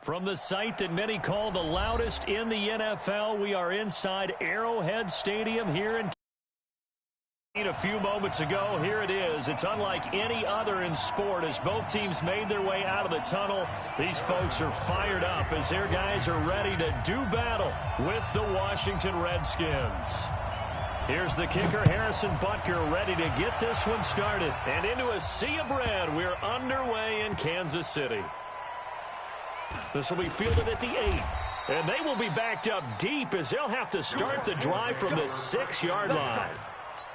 From the site that many call the loudest in the NFL, we are inside Arrowhead Stadium here in a few moments ago. Here it is. It's unlike any other in sport as both teams made their way out of the tunnel. These folks are fired up as their guys are ready to do battle with the Washington Redskins. Here's the kicker, Harrison Butker, ready to get this one started. And into a sea of red, we're underway in Kansas City. This will be fielded at the 8. And they will be backed up deep as they'll have to start the drive from the 6-yard line.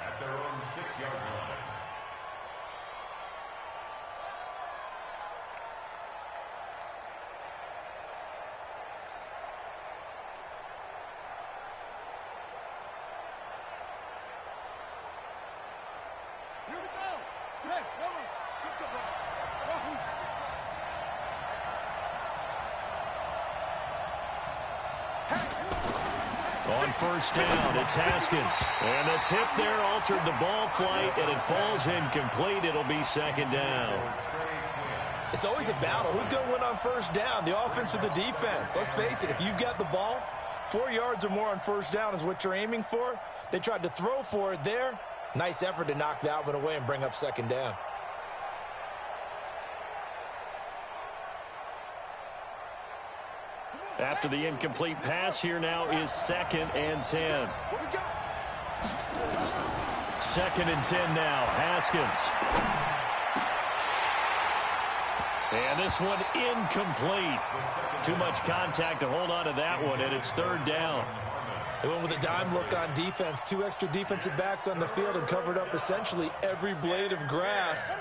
At their own 6-yard line. Here we go. Jay, Miller, get the ball. On first down, it's Haskins. And the tip there altered the ball flight, and it falls incomplete. It'll be second down. It's always a battle. Who's going to win on first down, the offense or the defense? Let's face it, if you've got the ball, 4 yards or more on first down is what you're aiming for. They tried to throw for it there. Nice effort to knock that one away and bring up second down. After the incomplete pass, here now is 2nd and 10. 2nd and 10 now. Haskins. And this one incomplete. Too much contact to hold on to that one, and it's 3rd down. They went with a dime look on defense. 2 extra defensive backs on the field and covered up essentially every blade of grass.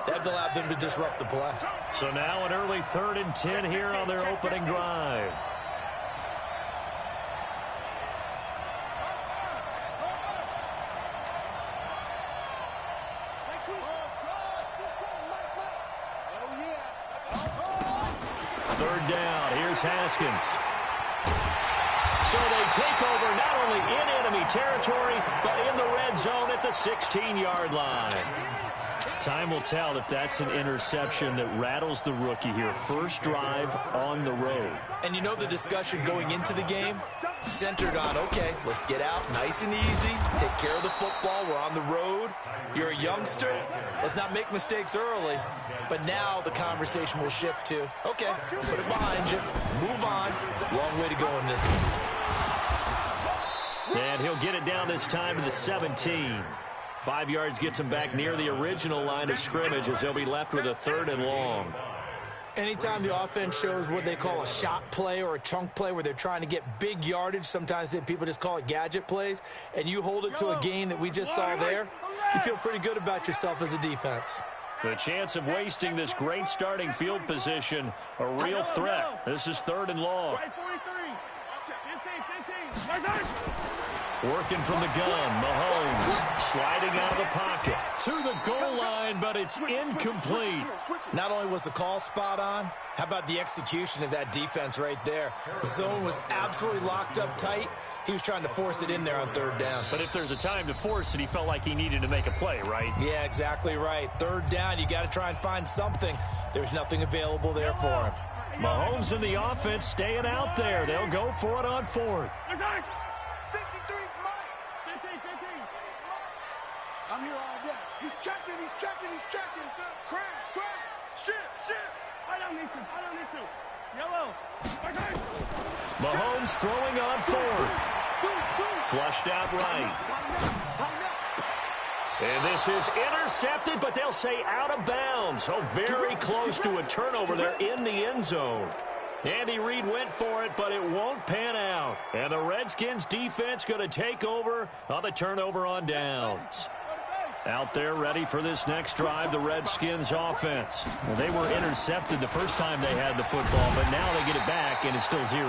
That allowed them to disrupt the play. So now an early 3rd and 10 here on their opening drive. Third down. Here's Haskins. So they take over not only in enemy territory, but in the red zone at the 16-yard line. Time will tell if that's an interception that rattles the rookie here. First drive on the road. And you know the discussion going into the game centered on, okay, let's get out nice and easy, take care of the football, we're on the road. You're a youngster, let's not make mistakes early. But now the conversation will shift to, okay, put it behind you, move on. Long way to go in this one. And he'll get it down this time to the 17. 5 yards gets him back near the original line of scrimmage as they'll be left with a 3rd and long. Anytime the offense shows what they call a shot play or a chunk play where they're trying to get big yardage, sometimes people just call it gadget plays, and you hold it to a gain that we just saw there, you feel pretty good about yourself as a defense. The chance of wasting this great starting field position, a real threat. This is 3rd and long. Working from the gun, Mahomes sliding out of the pocket to the goal line, but it's incomplete. Not only was the call spot on, how about the execution of that defense right there? The zone was absolutely locked up tight. He was trying to force it in there on 3rd down. But if there's a time to force it, he felt like he needed to make a play, right? Yeah, exactly right. 3rd down, you got to try and find something. There's nothing available there for him. Mahomes and the offense staying out there. They'll go for it on 4th. I'm here all day. He's checking. Crash. Shit. Yellow. Mahomes throwing on 4th. Flushed out right. And this is intercepted, but they'll say out of bounds. So very close to a turnover there in the end zone. Andy Reid went for it, but it won't pan out. And the Redskins defense going to take over on the turnover on downs. Out there ready for this next drive, the Redskins offense. Well, they were intercepted the first time they had the football, but now they get it back, and it's still 0-0.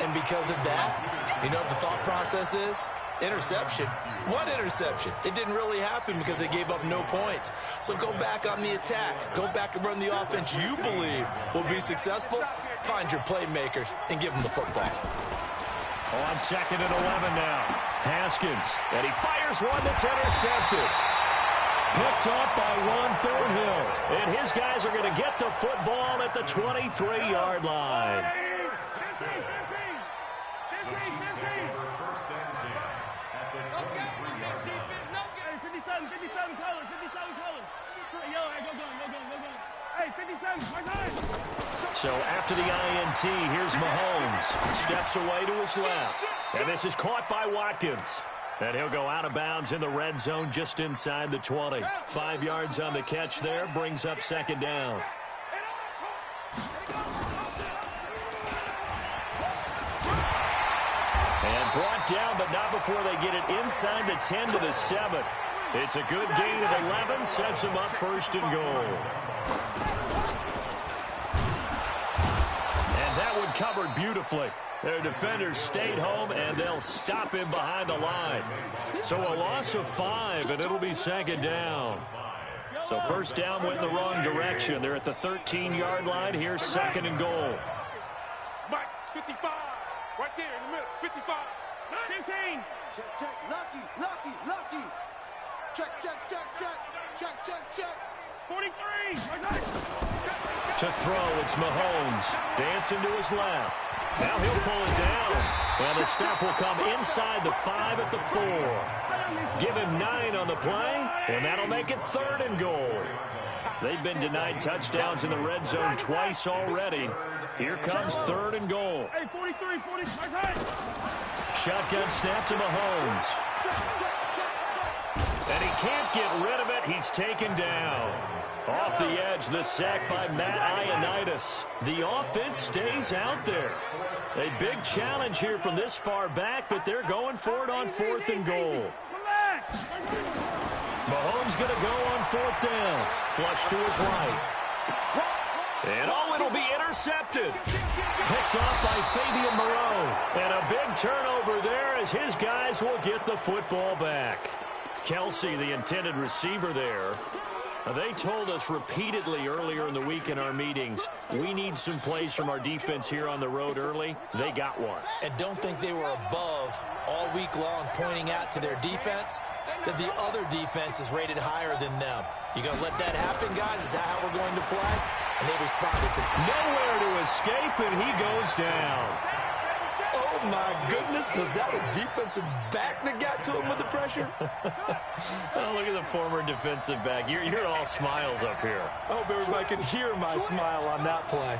And because of that, you know what the thought process is? Interception. What interception? It didn't really happen because they gave up no points. So go back on the attack. Go back and run the offense you believe will be successful. Find your playmakers and give them the football. On 2nd and 11 now. Haskins. And he fires one that's intercepted. Picked up by Juan Thornhill. And his guys are going to get the football at at the 23-yard line. So after the INT, here's Mahomes. Steps away to his left. And this is caught by Watkins. And he'll go out of bounds in the red zone just inside the 20. 5 yards on the catch there, brings up second down. And brought down, but not before they get it inside the 10 to the 7. It's a good gain of 11, sets him up first and goal. And that one covered beautifully. Their defenders stayed home, and they'll stop him behind the line. So a loss of 5, and it'll be second down. So first down went in the wrong direction. They're at the 13-yard line. Here's second and goal. Mike, 55. Right there in the middle. 55. 15. Check, check. Lucky. Check. Check. 43. To throw, it's Mahomes. Dancing to his left. Now he'll pull it down. And the stop will come inside the 5 at the 4. Give him 9 on the play, and that'll make it third and goal. They've been denied touchdowns in the red zone twice already. Here comes third and goal. Hey, 43. Shotgun snap to Mahomes. And he can't get rid of it. He's taken down. Off the edge, the sack by Matt Ioannidis. The offense stays out there. A big challenge here from this far back, but they're going for it on fourth and goal. Mahomes going to go on fourth down. Flush to his right. And it'll be intercepted. Picked off by Fabian Moreau. And a big turnover there as his guys will get the football back. Kelsey, the intended receiver there. They told us repeatedly earlier in the week in our meetings, we need some plays from our defense here on the road early. They got one. And don't think they were above all week long pointing out to their defense that the other defense is rated higher than them. You going to let that happen, guys? Is that how we're going to play? And they responded to nowhere to escape, and he goes down. Oh, my goodness. Was that a defensive back that got to him with the pressure? Oh, look at the former defensive back. You're all smiles up here. I hope everybody can hear my smile on that play.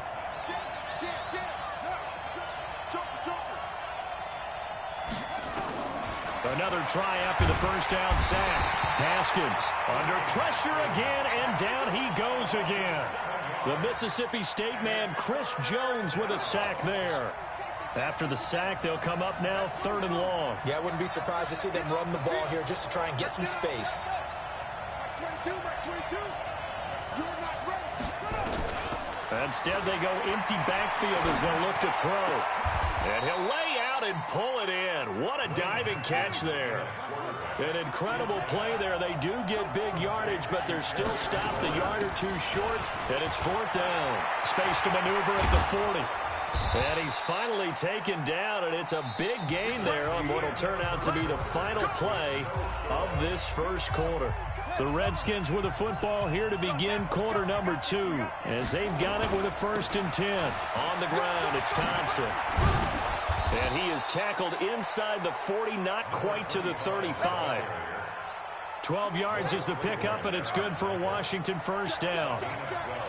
Another try after the first down sack. Haskins under pressure again, and down he goes again. The Mississippi State man, Chris Jones, with a sack there. After the sack, they'll come up now third and long. Yeah, I wouldn't be surprised to see them run the ball here just to try and get some space. Instead, they go empty backfield as they'll look to throw. And he'll lay out and pull it in. What a diving catch there. An incredible play there. They do get big yardage, but they're still stopped a yard or two short, and it's fourth down. Space to maneuver at the 40. And he's finally taken down, and it's a big gain there on what will turn out to be the final play of this first quarter. The Redskins with the football here to begin quarter number 2, as they've got it with a 1st and 10. On the ground, it's Thompson. And he is tackled inside the 40, not quite to the 35. 12 yards is the pickup, and it's good for a Washington first down.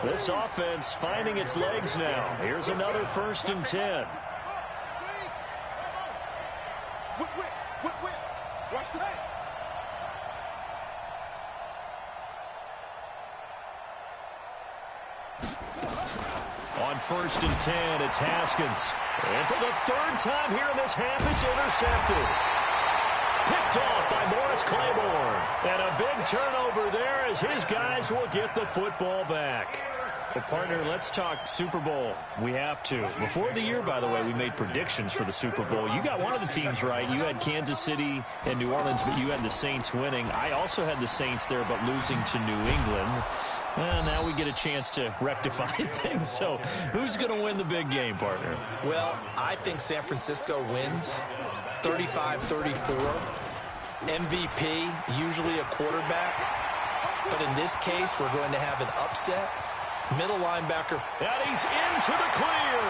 This offense finding its legs now. Here's another 1st and 10. On 1st and 10, it's Haskins. And for the third time here in this half, it's intercepted. Picked off by Morris Claiborne. And a big turnover there as his guys will get the football back. Well, partner, let's talk Super Bowl. We have to. Before the year, by the way, we made predictions for the Super Bowl. You got one of the teams right. You had Kansas City and New Orleans, but you had the Saints winning. I also had the Saints there, but losing to New England. Now we get a chance to rectify things. So who's going to win the big game, partner? Well, I think San Francisco wins 35-34. MVP, usually a quarterback. But in this case, we're going to have an upset. Middle linebacker. And he's into the clear.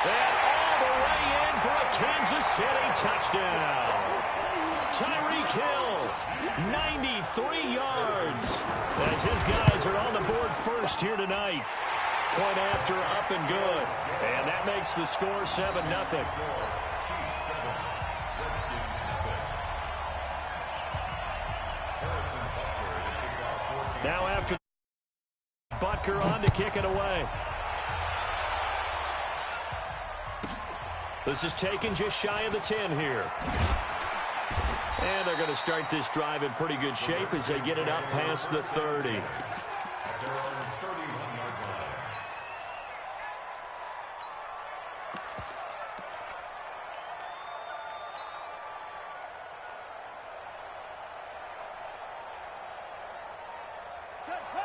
And all the way in for a Kansas City touchdown. Tyreek Hill, 93 yards. As his guys are on the board first here tonight. Point after, up and good. And that makes the score 7-0. Now after Butker on to kick it away. This is taken just shy of the 10 here. And they're going to start this drive in pretty good shape as they get it up past the 30.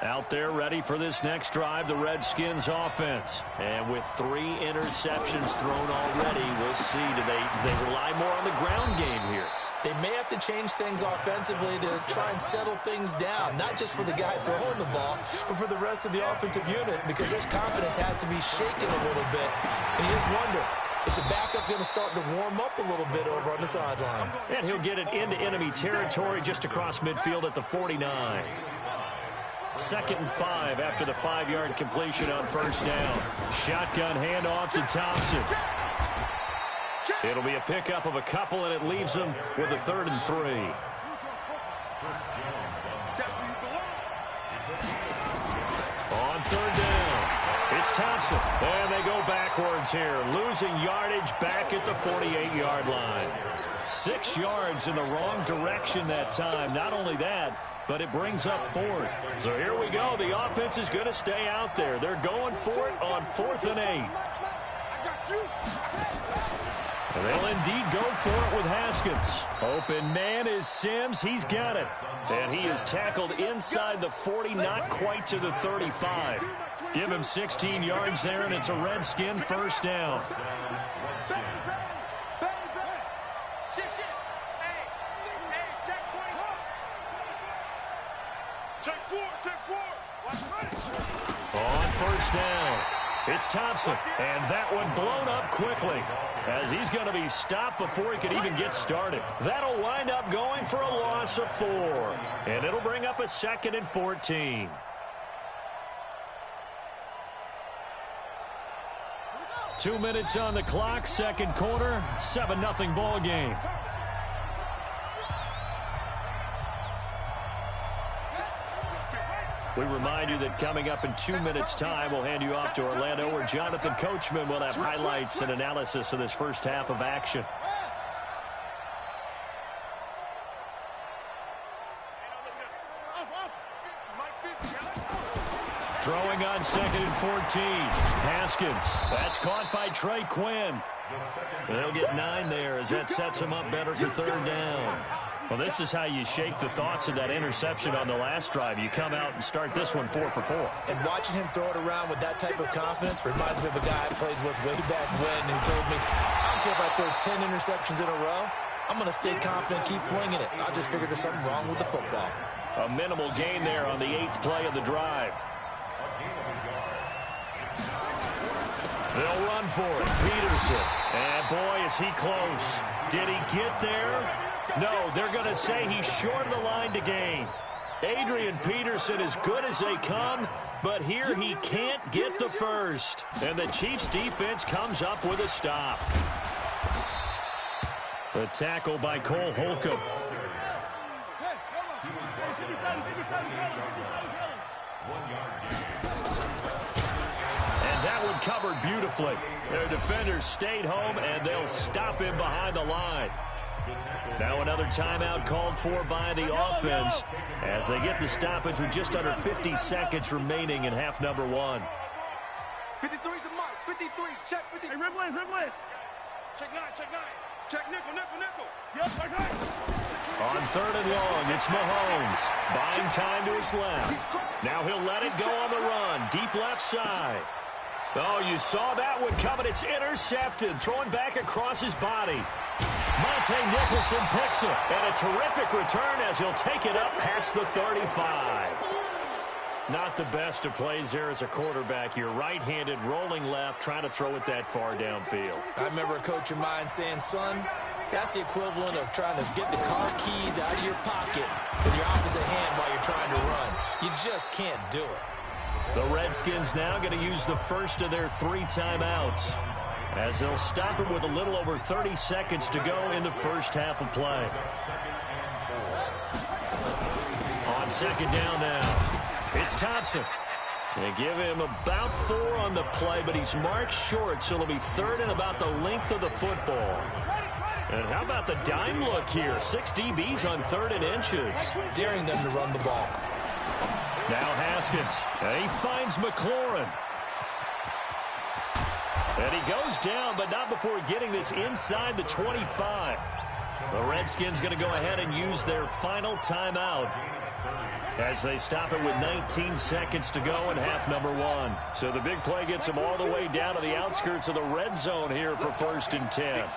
Out there ready for this next drive, the Redskins offense. And with 3 interceptions thrown already, we'll see. Do they rely more on the ground game here? They may have to change things offensively to try and settle things down, not just for the guy throwing the ball, but for the rest of the offensive unit, because their confidence has to be shaken a little bit. And you just wonder, is the backup going to start to warm up a little bit over on the sideline? And he'll get it into enemy territory just across midfield at the 49. 2nd and 5 after the 5-yard completion on first down. Shotgun handoff to Thompson. It'll be a pickup of a couple, and it leaves them with a 3rd and 3. On 3rd down, it's Thompson. And they go backwards here, losing yardage back at the 48-yard line. 6 yards in the wrong direction that time. Not only that, but it brings up 4th. So here we go. The offense is going to stay out there. They're going for it on 4th and 8. And they'll indeed go for it with Haskins. Open man is Sims. He's got it. And he is tackled inside the 40, not quite to the 35. Give him 16 yards there, and it's a Redskin first down. On first down, it's Thompson, and that one blown up quickly as he's going to be stopped before he could even get started. That'll wind up going for a loss of 4, and it'll bring up a 2nd and 14. Two minutes on the clock, second quarter, 7-0 ball game. We remind you that coming up in 2 minutes' time, we'll hand you off to Orlando, where Jonathan Coachman will have highlights and analysis of this first half of action. Throwing on 2nd and 14. Haskins. That's caught by Trey Quinn. They'll get 9 there as that sets him up better for 3rd down. Well, this is how you shake the thoughts of that interception on the last drive. You come out and start this one 4 for 4. And watching him throw it around with that type of confidence reminds me of a guy I played with way back when who told me, I don't care if I throw 10 interceptions in a row. I'm going to stay confident, keep flinging it. I just figured there's something wrong with the football. A minimal gain there on the 8th play of the drive. They'll run for it. Peterson. And boy, is he close. Did he get there? No, they're going to say he's short of the line to gain. Adrian Peterson as good as they come, but here he can't get the first. And the Chiefs defense comes up with a stop. The tackle by Cole Holcomb. And that one covered beautifully. Their defenders stayed home, and they'll stop him behind the line. Now another timeout called for by the offense as they get the stoppage with just under 50 seconds remaining in half number 1. 53's the mark. 53. Check 53. Hey, rim lane. Check 9. Check nickel. Yes, right. On 3rd and long, it's Mahomes. Buying time to his left. Now he'll let it go on the run. Deep left side. Oh, you saw that one coming. It's intercepted. Throwing back across his body. Monte Nicholson picks it. And a terrific return as he'll take it up past the 35. Not the best of plays there as a quarterback. You're right-handed, rolling left, trying to throw it that far downfield. I remember a coach of mine saying, son, that's the equivalent of trying to get the car keys out of your pocket with your opposite hand while you're trying to run. You just can't do it. The Redskins now going to use the first of their 3 timeouts as they'll stop it with a little over 30 seconds to go in the first half of play. On second down now. It's Thompson. They give him about 4 on the play, but he's marked short, so it'll be 3rd and about the length of the football. And how about the dime look here? 6 DBs on 3rd and inches. Daring them to run the ball. Now Haskins. And he finds McLaurin. And he goes down, but not before getting this inside the 25. The Redskins going to go ahead and use their final timeout as they stop it with 19 seconds to go in half number 1. So the big play gets them all the way down to the outskirts of the red zone here for 1st and 10.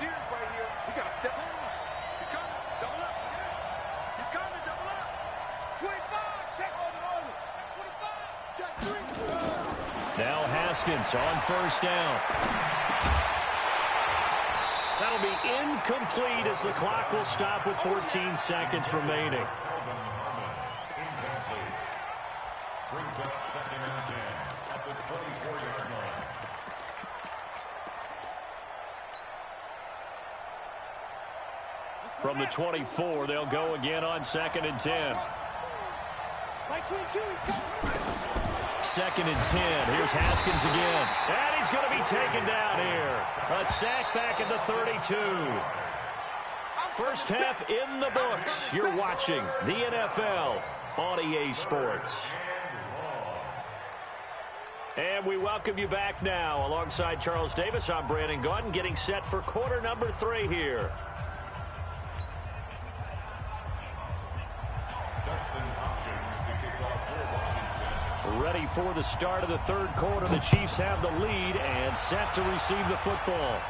Now Haskins on 1st down. That'll be incomplete as the clock will stop with 14 seconds remaining. Brings up 2nd and 10 at the 24-yard line. From the 24, they'll go again on 2nd and 10. 2nd and 10. Here's Haskins again. And he's going to be taken down here. A sack back at the 32. First half in the books. You're watching the NFL on EA Sports. And we welcome you back now. Alongside Charles Davis, I'm Brandon Gaudin, getting set for quarter number 3 here. Ready for the start of the 3rd quarter. The Chiefs have the lead and set to receive the football.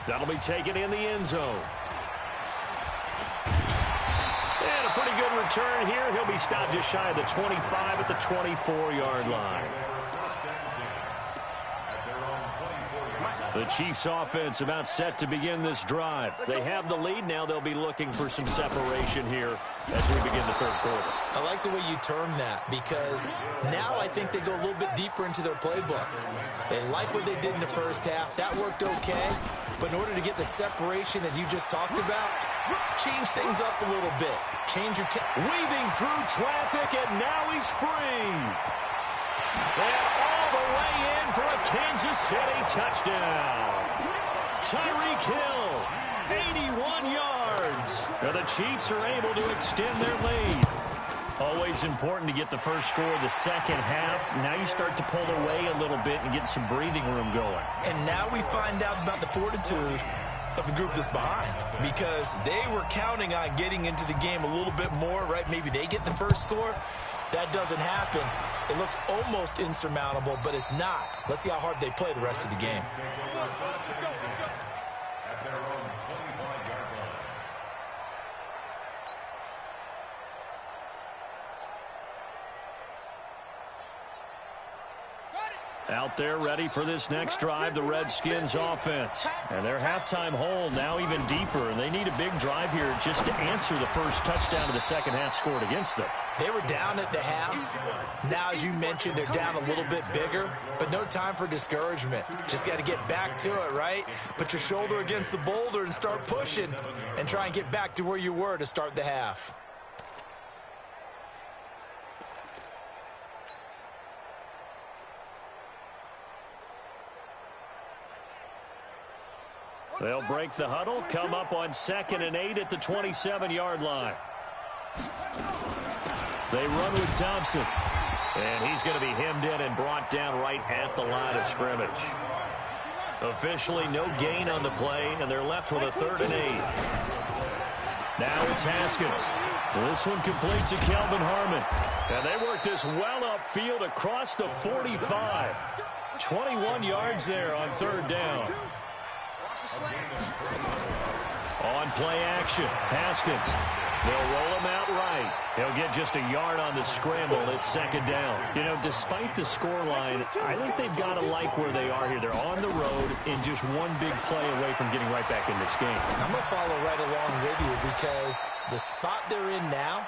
That'll be taken in the end zone. And a pretty good return here. He'll be stopped just shy of the 25 at the 24-yard line. The Chiefs offense about set to begin this drive. They have the lead. Now they'll be looking for some separation here as we begin the 3rd quarter. I like the way you term that because now I think they go a little bit deeper into their playbook. They like what they did in the first half. That worked okay. But in order to get the separation that you just talked about, change things up a little bit. Change your weaving through traffic, and now he's free. And all the way in for a Kansas City touchdown. Tyreek Hill, 81 yards. Now the Chiefs are able to extend their lead. Always important to get the first score of the second half. Now you start to pull away a little bit and get some breathing room going. And now we find out about the fortitude of the group that's behind, because they were counting on getting into the game a little bit more, right? Maybe they get the first score. That doesn't happen. It looks almost insurmountable, but it's not. Let's see how hard they play the rest of the game. Out there ready for this next drive, the Redskins offense. And their halftime hole now even deeper, and they need a big drive here just to answer the first touchdown of the second half scored against them. They were down at the half. Now, as you mentioned, they're down a little bit bigger, but no time for discouragement. Just got to get back to it, right? Put your shoulder against the boulder and start pushing and try and get back to where you were to start the half. They'll break the huddle, come up on 2nd and 8 at the 27-yard line. They run with Thompson. And he's going to be hemmed in and brought down right at the line of scrimmage. Officially no gain on the play, and they're left with a 3rd and 8. Now it's Haskins. This one complete to Kelvin Harmon. And they work this well upfield across the 45. 21 yards there on 3rd down. On play action, Haskins. They'll roll him out right. He'll get just a yard on the scramble. It's second down. You know, despite the scoreline, I think they've got to like where they are here. They're on the road and just one big play away from getting right back in this game. I'm going to follow right along with you because the spot they're in now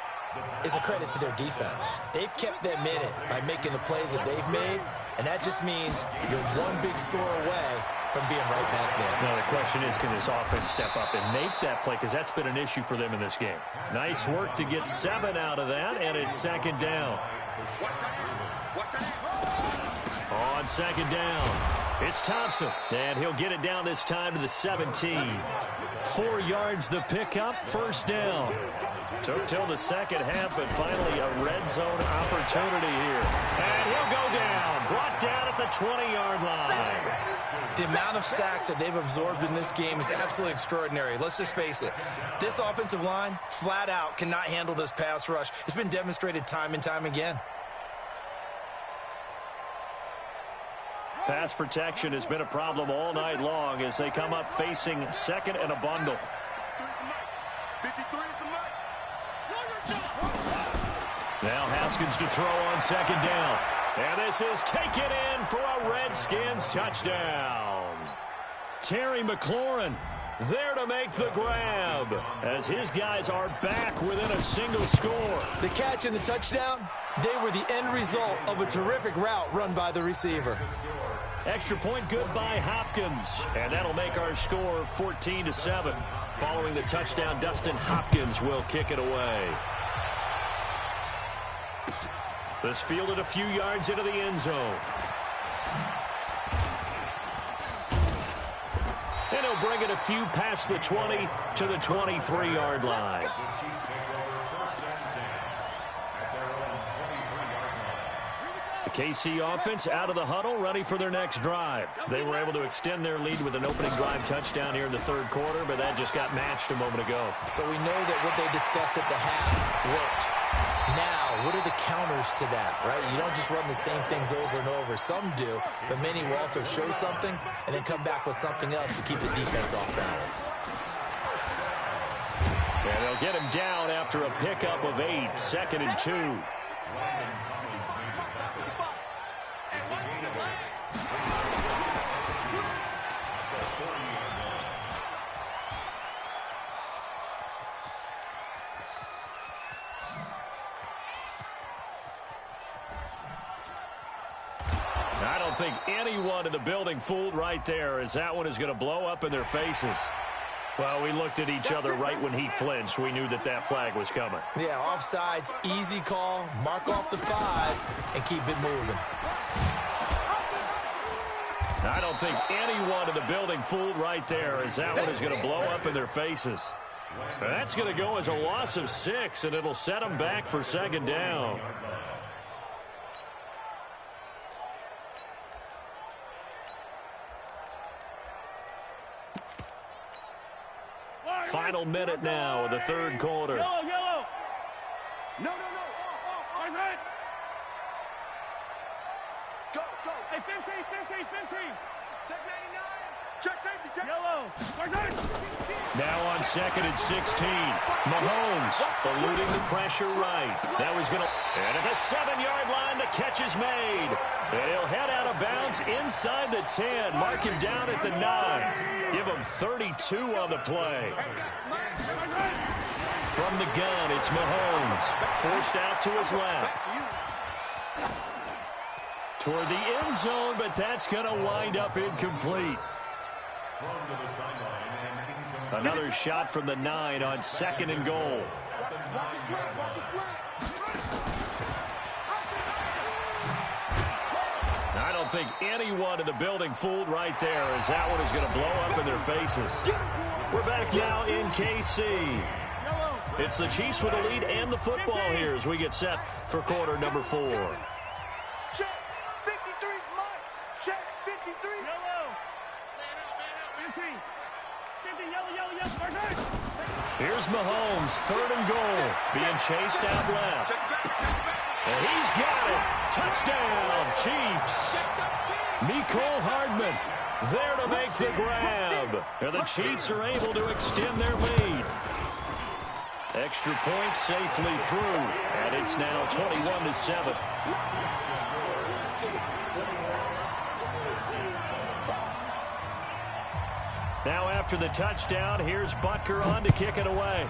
is a credit to their defense. They've kept them in it by making the plays that they've made, and that just means you're one big score away from being right back there. Now, the question is, can this offense step up and make that play? Because that's been an issue for them in this game. Nice work to get 7 out of that, and it's second down. On second down, it's Thompson, and he'll get it down this time to the 17. 4 yards the pickup, first down. Took till the second half, but finally a red zone opportunity here. And he'll go down, brought down at the 20-yard line. The amount of sacks that they've absorbed in this game is absolutely extraordinary. Let's just face it. This offensive line, flat out, cannot handle this pass rush. It's been demonstrated time and time again. Pass protection has been a problem all night long as they come up facing second and a bundle. 53 is the mark. Now Haskins to throw on second down. And this is taken in for a Redskins touchdown. Terry McLaurin there to make the grab as his guys are back within a single score. The catch and the touchdown, they were the end result of a terrific route run by the receiver. Extra point good by Hopkins. And that'll make our score 14-7. Following the touchdown, Dustin Hopkins will kick it away. This fielded a few yards into the end zone. And he'll bring it a few past the 20 to the 23-yard line. The KC offense out of the huddle, ready for their next drive. They were able to extend their lead with an opening drive touchdown here in the third quarter, but that just got matched a moment ago. So we know that what they discussed at the half worked. Now, what are the counters to that, right? You don't just run the same things over and over. Some do, but many will also show something and then come back with something else to keep the defense off balance. And they'll get him down after a pickup of 8, second and 2. I don't think anyone in the building fooled right there as that one is going to blow up in their faces. Well, we looked at each other right when he flinched. We knew that that flag was coming. Yeah, offsides, easy call, mark off the 5, and keep it moving. I don't think anyone in the building fooled right there as that one is going to blow up in their faces. That's going to go as a loss of 6, and it'll set them back for second down. Final minute now of the third quarter. Yellow, yellow. No. Right hand. Go. Hey, Fenty. Check 99. Check safety. Check. Yellow. Right hand. Now on second and 16. Mahomes eluding the pressure right. Now he's going to... And at the 7-yard line, the catch is made. And he'll head out of bounds inside the 10. Mark him down at the 9. Give him 32 on the play. From the gun, it's Mahomes. Forced out to his left. Toward the end zone, but that's going to wind up incomplete. Another shot from the 9 on second and goal. Watch his slap. I don't think anyone in the building fooled right there as that one is going to blow up in their faces. We're back now in KC. It's the Chiefs with the lead and the football here as we get set for quarter number 4. Check 53's Mike. Check 53. Yellow. 50. Yellow. Here's Mahomes, third and goal, being chased out left. And he's got it. Touchdown, Chiefs. Mecole Hardman there to make the grab. And the Chiefs are able to extend their lead. Extra point safely through, and it's now 21-7. Now after the touchdown, here's Butker on to kick it away.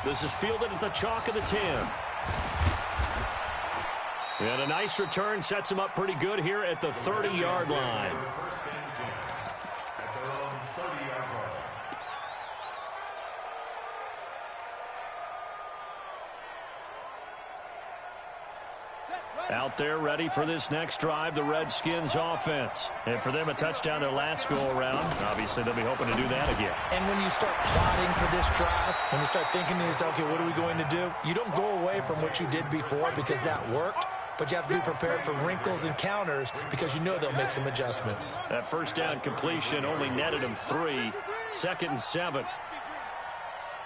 This is fielded at the chalk of the 10. And a nice return sets him up pretty good here at the 30-yard line. Out there ready for this next drive, the Redskins offense. And for them, a touchdown their last go-around. Obviously, they'll be hoping to do that again. And when you start plotting for this drive, when you start thinking to yourself, okay, what are we going to do? You don't go away from what you did before because that worked, but you have to be prepared for wrinkles and counters because you know they'll make some adjustments. That first down completion only netted him 3. 2nd and 7.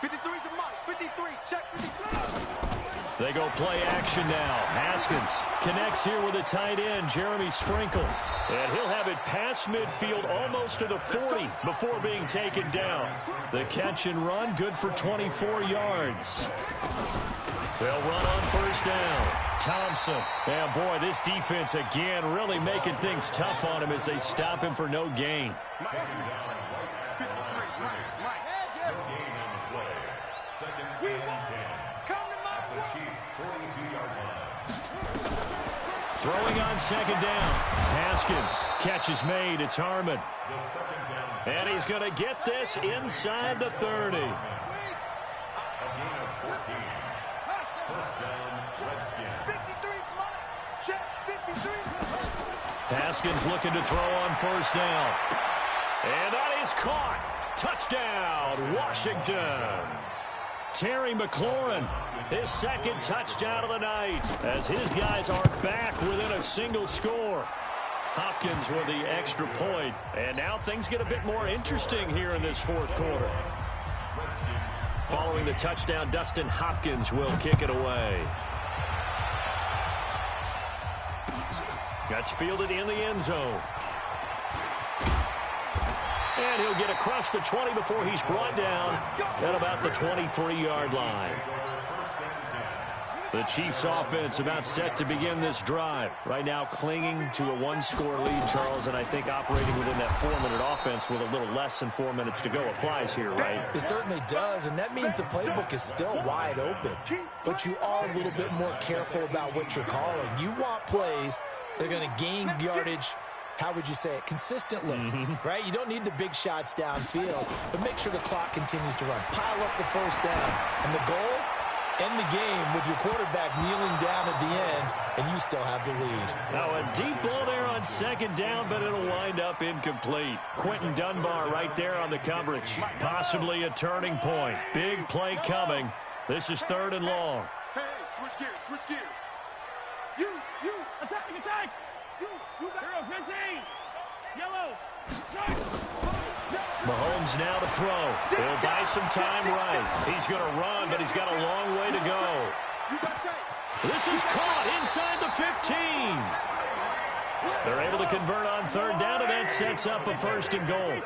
53's the mark. 53. Check 53. They go play action now. Haskins connects here with a tight end, Jeremy Sprinkle. And he'll have it past midfield almost to the 40 before being taken down. The catch and run, good for 24 yards. They'll run on first down. Thompson. And boy, this defense again really making things tough on him as they stop him for no gain. Throwing on 2nd down. Haskins. Catch is made. It's Harmon. And he's going to get this inside the 30. Haskins looking to throw on first down. And that is caught. Touchdown, Washington. Terry McLaurin, his 2nd touchdown of the night as his guys are back within a single score. Hopkins with the extra point. And now things get a bit more interesting here in this 4th quarter. Following the touchdown, Dustin Hopkins will kick it away. That's fielded in the end zone. And he'll get across the 20 before he's brought down at about the 23-yard line. The Chiefs offense about set to begin this drive. Right now clinging to a 1-score lead, Charles, and I think operating within that 4-minute offense with a little less than 4 minutes to go applies here, right? It certainly does, and that means the playbook is still wide open. But you are a little bit more careful about what you're calling. You want plays that are going to gain yardage, how would you say it, consistently, right? You don't need the big shots downfield, but make sure the clock continues to run. Pile up the first downs, and the goal, end the game with your quarterback kneeling down at the end, and you still have the lead. Now a deep ball there on 2nd down, but it'll wind up incomplete. Quentin Dunbar right there on the coverage. Possibly a turning point. Big play coming. This is 3rd and long. Hey, switch gears, switch gears. You, attack. You got 15. Yellow. Mahomes now to throw. He'll buy some time right. He's going to run, but he's got a long way to go. This is caught inside the 15. They're able to convert on 3rd down, and that sets up a 1st and goal.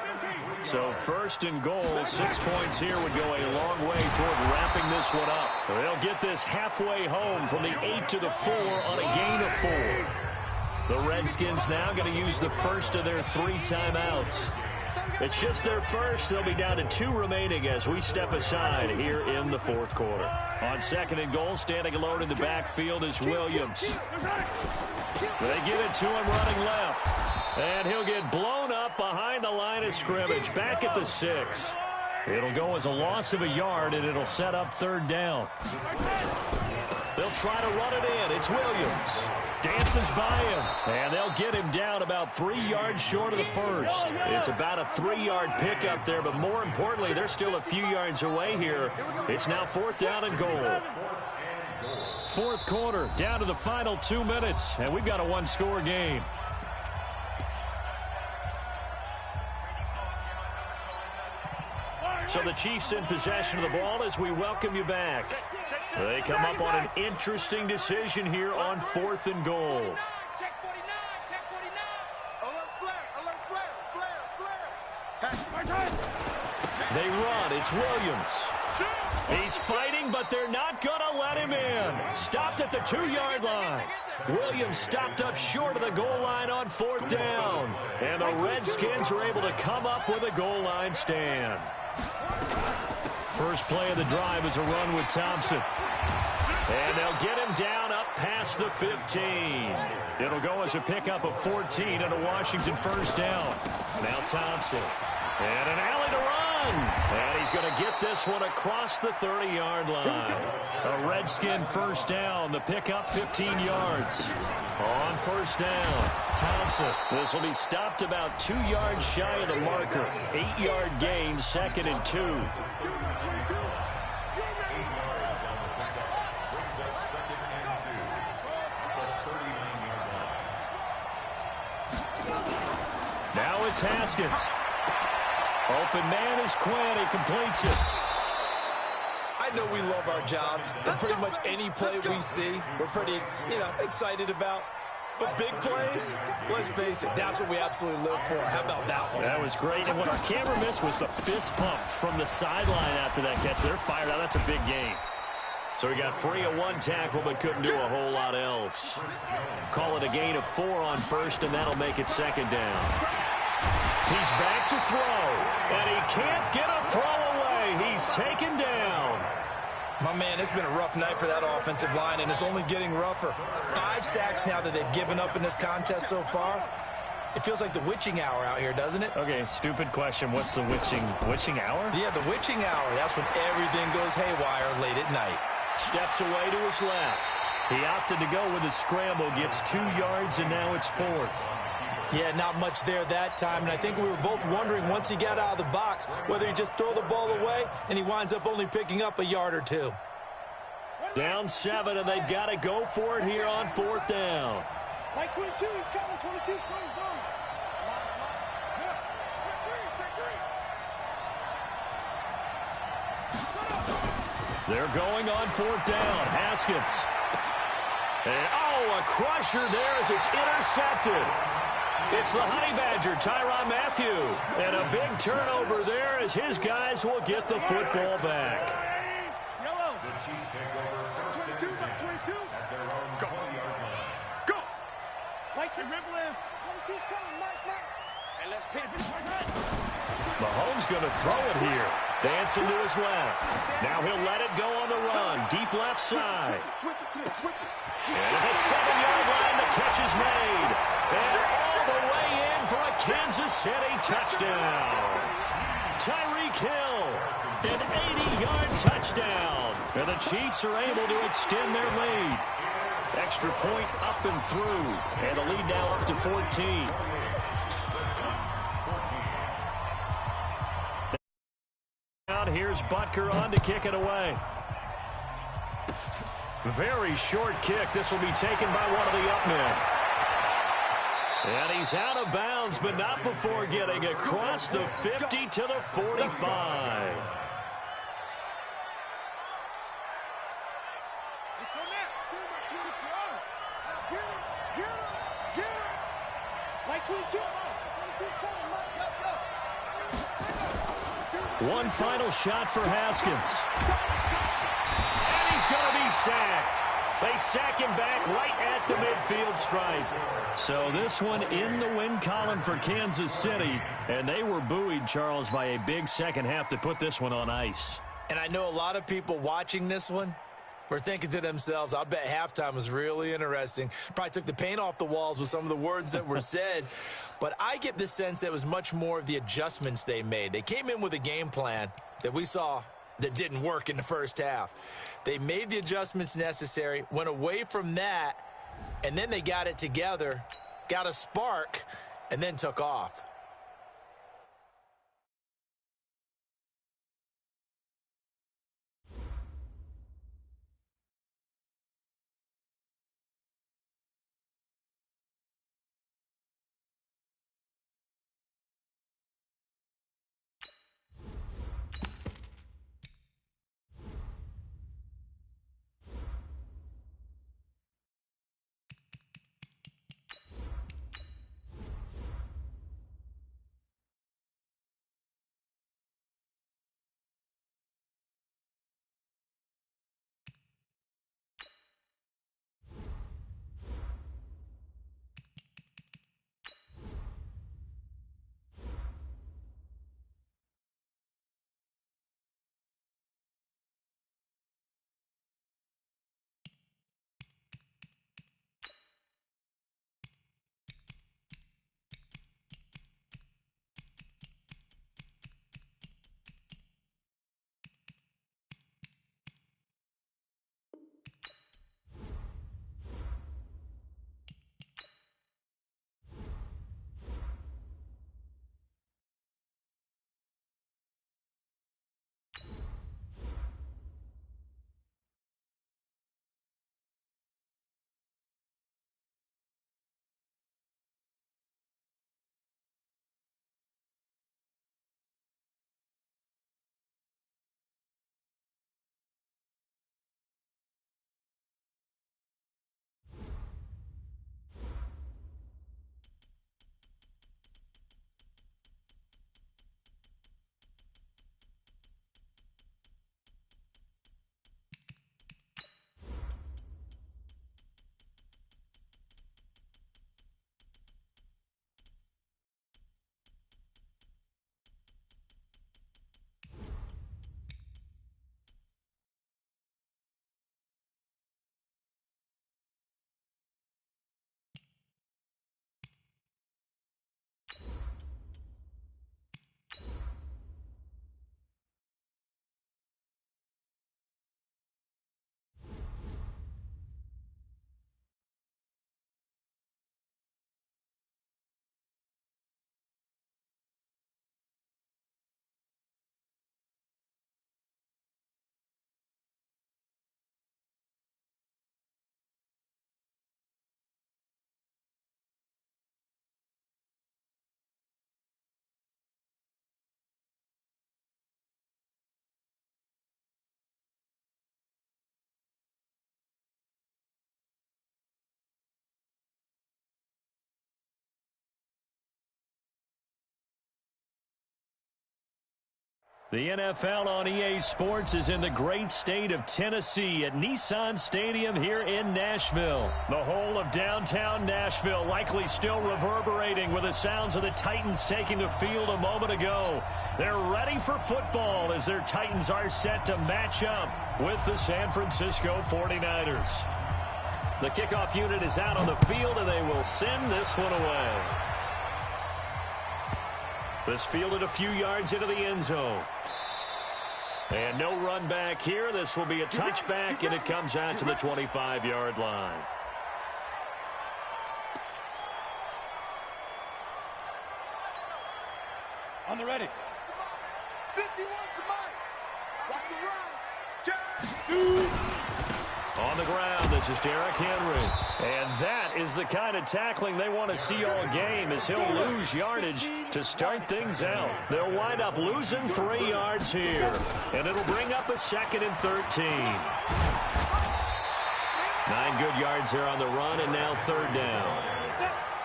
So 1st and goal, 6 points here would go a long way toward wrapping this one up. They'll get this halfway home from the 8 to the 4 on a gain of 4. The Redskins now going to use the first of their 3 timeouts. It's just their first. They'll be down to 2 remaining as we step aside here in the 4th quarter. On 2nd and goal, standing alone in the backfield is Williams. They give it to him running left. And he'll get blown up behind the line of scrimmage, back at the 6. It'll go as a loss of a yard, and it'll set up 3rd down. They'll try to run it in. It's Williams. Dances by him, and they'll get him down about 3 yards short of the 1st. It's about a 3-yard pickup there, but more importantly, they're still a few yards away here. It's now 4th down and goal. 4th quarter, down to the final 2 minutes, and we've got a 1-score game. So the Chiefs in possession of the ball as we welcome you back. They come up on an interesting decision here on 4th and goal. Check 49, check 49. Alert flare, flare. They run. It's Williams. He's fighting, but they're not going to let him in. Stopped at the 2-yard line. Williams stopped up short of the goal line on 4th down. And the Redskins are able to come up with a goal line stand. First play of the drive is a run with Thompson. And they'll get him down up past the 15. It'll go as a pickup of 14 and a Washington first down. Now Thompson. And an alley to run. And he's going to get this one across the 30-yard line. A Redskin first down. The pickup 15 yards. On first down, Thompson. This will be stopped about 2 yards shy of the marker. 8-yard gain, 2nd and 2. Now it's Haskins. Open man is Quinn. He completes it. I know we love our jobs, and pretty much any play we see, we're pretty, excited about. But big plays, let's face it, that's what we absolutely live for. How about that one? That was great. And what our camera missed was the fist pump from the sideline after that catch. They're fired out. That's a big game. So he got free of 1 tackle, but couldn't do a whole lot else. Call it a gain of 4 on first, and that'll make it 2nd down. He's back to throw, and he can't get a throw away. He's taken down. My man, it's been a rough night for that offensive line, and it's only getting rougher. 5 sacks now that they've given up in this contest so far. It feels like the witching hour out here, doesn't it? Okay, stupid question. What's the witching hour? Yeah, the witching hour. That's when everything goes haywire late at night. Steps away to his left. He opted to go with a scramble, gets 2 yards, and now it's 4th. Yeah, not much there that time, and I think we were both wondering once he got out of the box whether he just throw the ball away, and he winds up only picking up a yard or 2. Down 7, and they've got to go for it here on 4th down. Like 22, he's coming. 22's coming. Boom. They're going on 4th down. Haskins. And, a crusher there as it's intercepted. It's the Honey Badger, Tyrann Mathieu. And a big turnover there as his guys will get the football back. Yellow. The Chiefs take over first 22, like 22. At their own 20-yard line. Go. Like to rip lift. 22's coming, Mike. And let's pin it. Mahomes going to throw it here. Dancing to his left. Now he'll let it go on the run. Deep left side. Switch it. And at the 7-yard line, the catch is made. And all the way in for a Kansas City touchdown. Tyreek Hill, an 80-yard touchdown. And the Chiefs are able to extend their lead. Extra point up and through. And the lead now up to 14. Here's Butker on to kick it away. Very short kick. This will be taken by one of the up men. And he's out of bounds, but not before getting across the 50 to the 45. Let's go now. Get it. Like 22. 22's coming, Mike. One final shot for Haskins. And he's going to be sacked. They sack him back right at the midfield stripe. So this one in the win column for Kansas City. And they were buoyed, Charles, by a big second half to put this one on ice. And I know a lot of people watching this one were thinking to themselves, I bet halftime was really interesting. Probably took the paint off the walls with some of the words that were said. But I get the sense that it was much more of the adjustments they made. They came in with a game plan that we saw that didn't work in the first half. They made the adjustments necessary, went away from that, and then they got it together, got a spark, and then took off. The NFL on EA Sports is in the great state of Tennessee at Nissan Stadium here in Nashville. The whole of downtown Nashville likely still reverberating with the sounds of the Titans taking the field a moment ago. They're ready for football as their Titans are set to match up with the San Francisco 49ers. The kickoff unit is out on the field, and they will send this one away. This fielded a few yards into the end zone. And no run back here. This will be a touchback, and it comes out to the 25-yard line. On the ready. 51 to Mike. Watch the run. 2. On the ground, this is Derrick Henry. And that is the kind of tackling they want to see all game, as he'll lose yardage to start things out. They'll wind up losing 3 yards here. And it'll bring up a 2nd and 13. 9 good yards there on the run, and now 3rd down.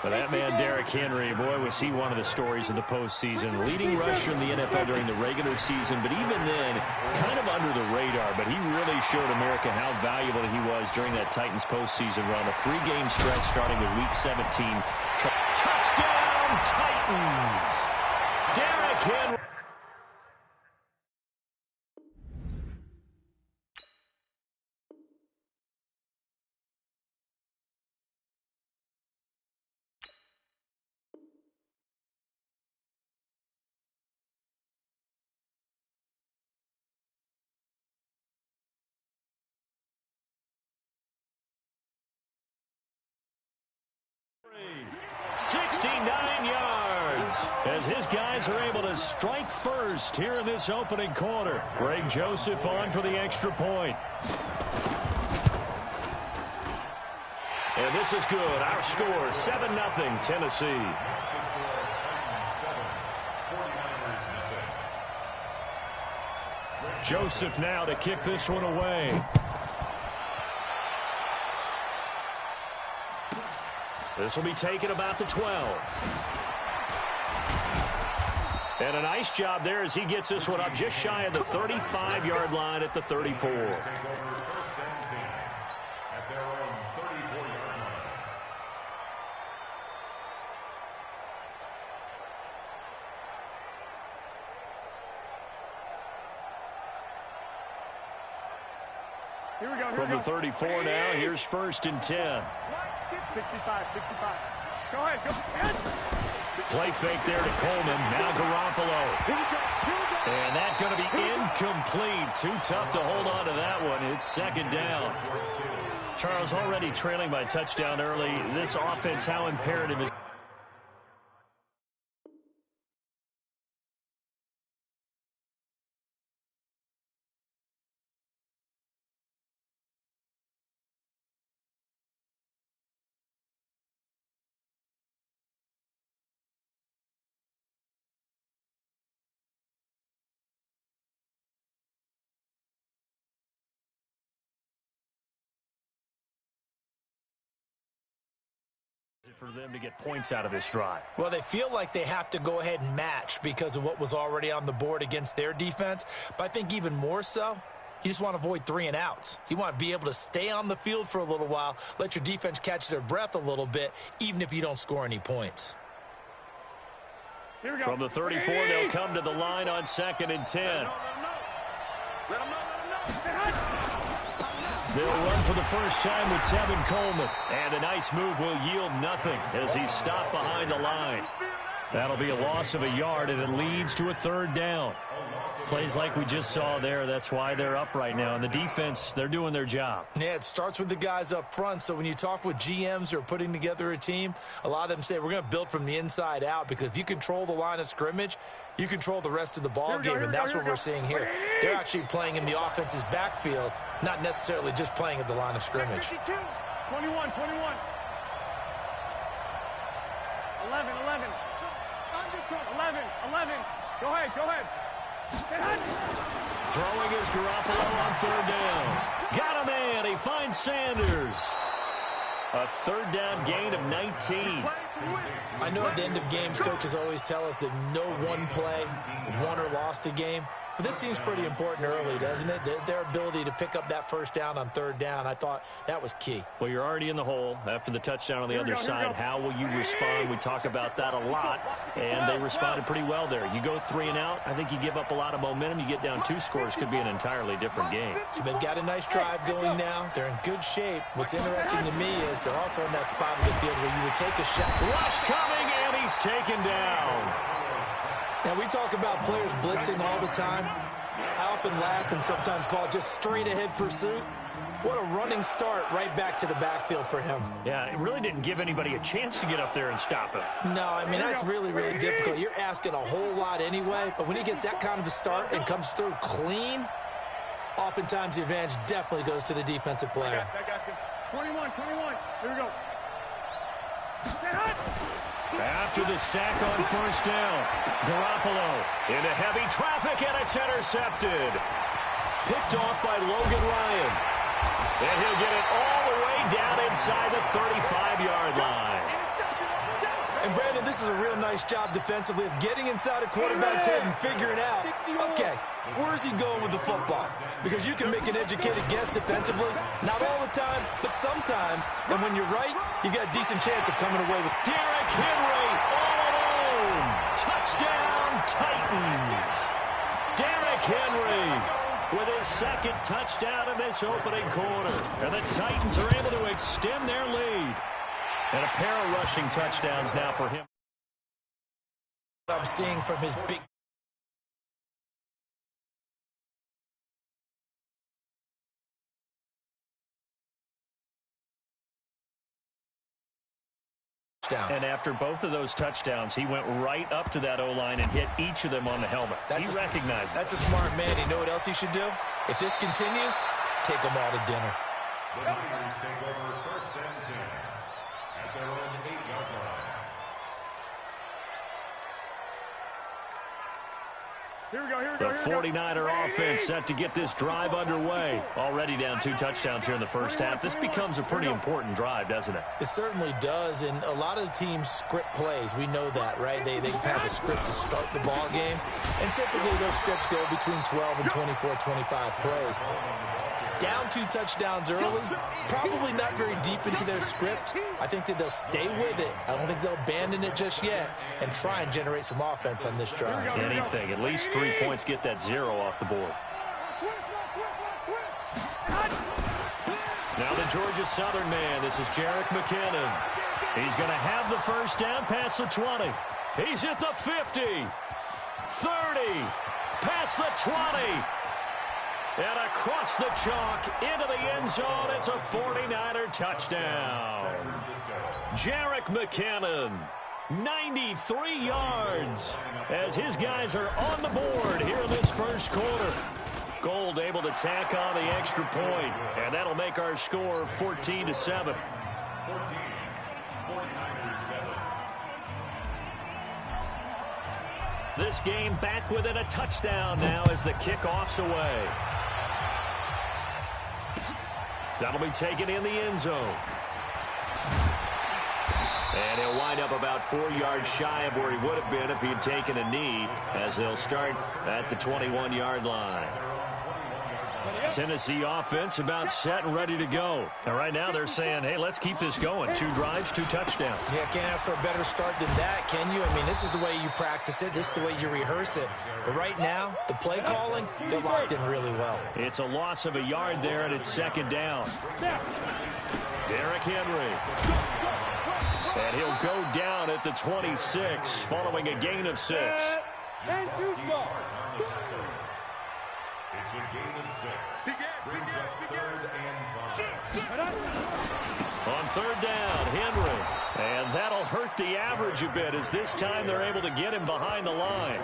But that man, Derrick Henry, boy, was he one of the stories of the postseason. Leading rusher in the NFL during the regular season, but even then, kind of under the radar. But he really showed America how valuable he was during that Titans postseason run. A 3-game stretch starting with Week 17. Touchdown, Titans! Derrick Henry. As his guys are able to strike first here in this opening quarter. Greg Joseph on for the extra point. And this is good. Our score, 7-0 Tennessee. Joseph now to kick this one away. This will be taken about the 12. And a nice job there as he gets this one up just shy of the 35-yard line at the 34. Here we go. From the 34 now, here's 1st and 10. 65. Go ahead. Go ahead. Play fake there to Coleman. Now Garoppolo. And that's going to be incomplete. Too tough to hold on to that one. It's 2nd down. Charles, already trailing by touchdown early. This offense, how imperative is for them to get points out of this drive? Well, they feel like they have to go ahead and match because of what was already on the board against their defense. But I think even more so, you just want to avoid 3 and outs. You want to be able to stay on the field for a little while, let your defense catch their breath a little bit, even if you don't score any points. Here we go. From the 34, they'll come to the line on 2nd and 10. Let him know. They'll run for the first time with Tevin Coleman. And a nice move will yield nothing as he's stopped behind the line. That'll be a loss of a yard, and it leads to a 3rd down. Plays like we just saw there. That's why they're up right now. And the defense, they're doing their job. Yeah, it starts with the guys up front. So when you talk with GMs who are putting together a team, a lot of them say we're going to build from the inside out, because if you control the line of scrimmage, you control the rest of the ball game, and that's what we're seeing here. They're actually playing in the offense's backfield, not necessarily just playing at the line of scrimmage. 22, 21. 11. 11. Go ahead. Throwing is Garoppolo on 3rd down. Got a man. He finds Sanders. A 3rd down gain of 19. I know at the end of games, coaches always tell us that no one play won or lost a game. This seems pretty important early, doesn't it? Their ability to pick up that first down on third down, I thought that was key. Well, you're already in the hole after the touchdown on the other side. How will you respond? We talk about that a lot, and they responded pretty well there. You go 3 and out, I think you give up a lot of momentum. You get down 2 scores, could be an entirely different game. So they've got a nice drive going now. They're in good shape. What's interesting to me is they're also in that spot of the field where you would take a shot. Rush coming, and he's taken down. Now, we talk about players blitzing all the time. I often laugh and sometimes call it just straight-ahead pursuit. What a running start right back to the backfield for him. Yeah, it really didn't give anybody a chance to get up there and stop him. No, I mean, that's really, really difficult. You're asking a whole lot anyway, but when he gets that kind of a start and comes through clean, oftentimes the advantage definitely goes to the defensive player. I got you. 21. Here we go. After the sack on first down, Garoppolo into heavy traffic, and it's intercepted. Picked off by Logan Ryan. And he'll get it all the way down inside the 35-yard line. And, Brandon, this is a real nice job defensively of getting inside a quarterback's head and figuring out, okay, where's he going with the football? Because you can make an educated guess defensively, not all the time, but sometimes. And when you're right, you got a decent chance of coming away with Derrick Henry all alone. Touchdown, Titans. Derrick Henry with his second touchdown in this opening quarter. And the Titans are able to extend their lead. And a pair of rushing touchdowns now for him. I'm seeing from his big touchdowns. And after both of those touchdowns, he went right up to that O-line and hit each of them on the helmet. He recognized it. That's a smart man. You know what else he should do? If this continues, take them all to dinner. The Niners take over first and 10 at their own 8-yard line. Here we go. The 49er offense set to get this drive underway. Already down 2 touchdowns here in the first half. This becomes a pretty important drive, doesn't it? It certainly does, and a lot of the teams script plays. We know that, right? They have a script to start the ball game, and typically those scripts go between 12 and 24, 25 plays. Down 2 touchdowns early, probably not very deep into their script. I think that they'll stay with it. I don't think they'll abandon it just yet and try and generate some offense on this drive. Anything. At least 3 points get that 0 off the board. Now the Georgia Southern man. This is Jerick McKinnon. He's going to have the first down past the 20. He's at the 50. 30. Past the 20. And across the chalk into the end zone. It's a 49er touchdown. Jerick McKinnon, 93 yards as his guys are on the board here in this first quarter. Gold able to tack on the extra point, and that'll make our score 14-7. This game back within a touchdown now as the kickoff's away. That'll be taken in the end zone. And he'll wind up about 4 yards shy of where he would have been if he had taken a knee, as they'll start at the 21-yard line. Tennessee offense about set and ready to go. And right now they're saying, hey, let's keep this going. 2 drives, 2 touchdowns. Yeah, can't ask for a better start than that, can you? I mean, this is the way you practice it. This is the way you rehearse it. But right now, the play calling, they're locked in really well. It's a loss of a yard there, and it's second down. Derrick Henry. And he'll go down at the 26 following a gain of 6. It's a gain of 6. Brings up 3rd and 5. On 3rd down, Henry. And that'll hurt the average a bit as this time they're able to get him behind the line.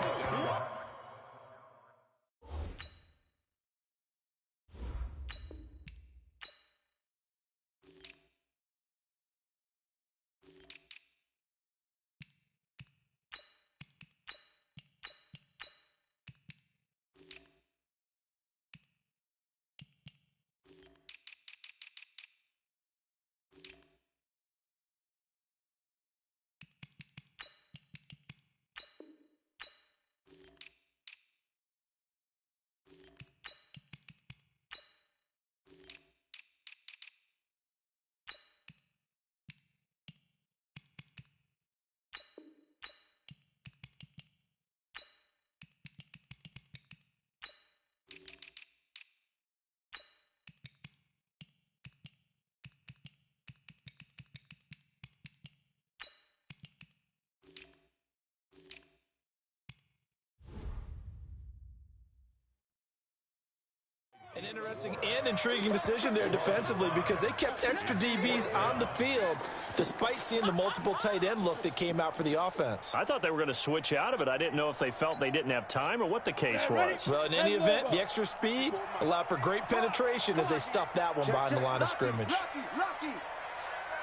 Interesting and intriguing decision there defensively because they kept extra DBs on the field despite seeing the multiple tight end look that came out for the offense. I thought they were going to switch out of it. I didn't know if they felt they didn't have time or what the case was. Well, in any event, the extra speed allowed for great penetration as they stuffed that one behind the line of scrimmage. Rocky.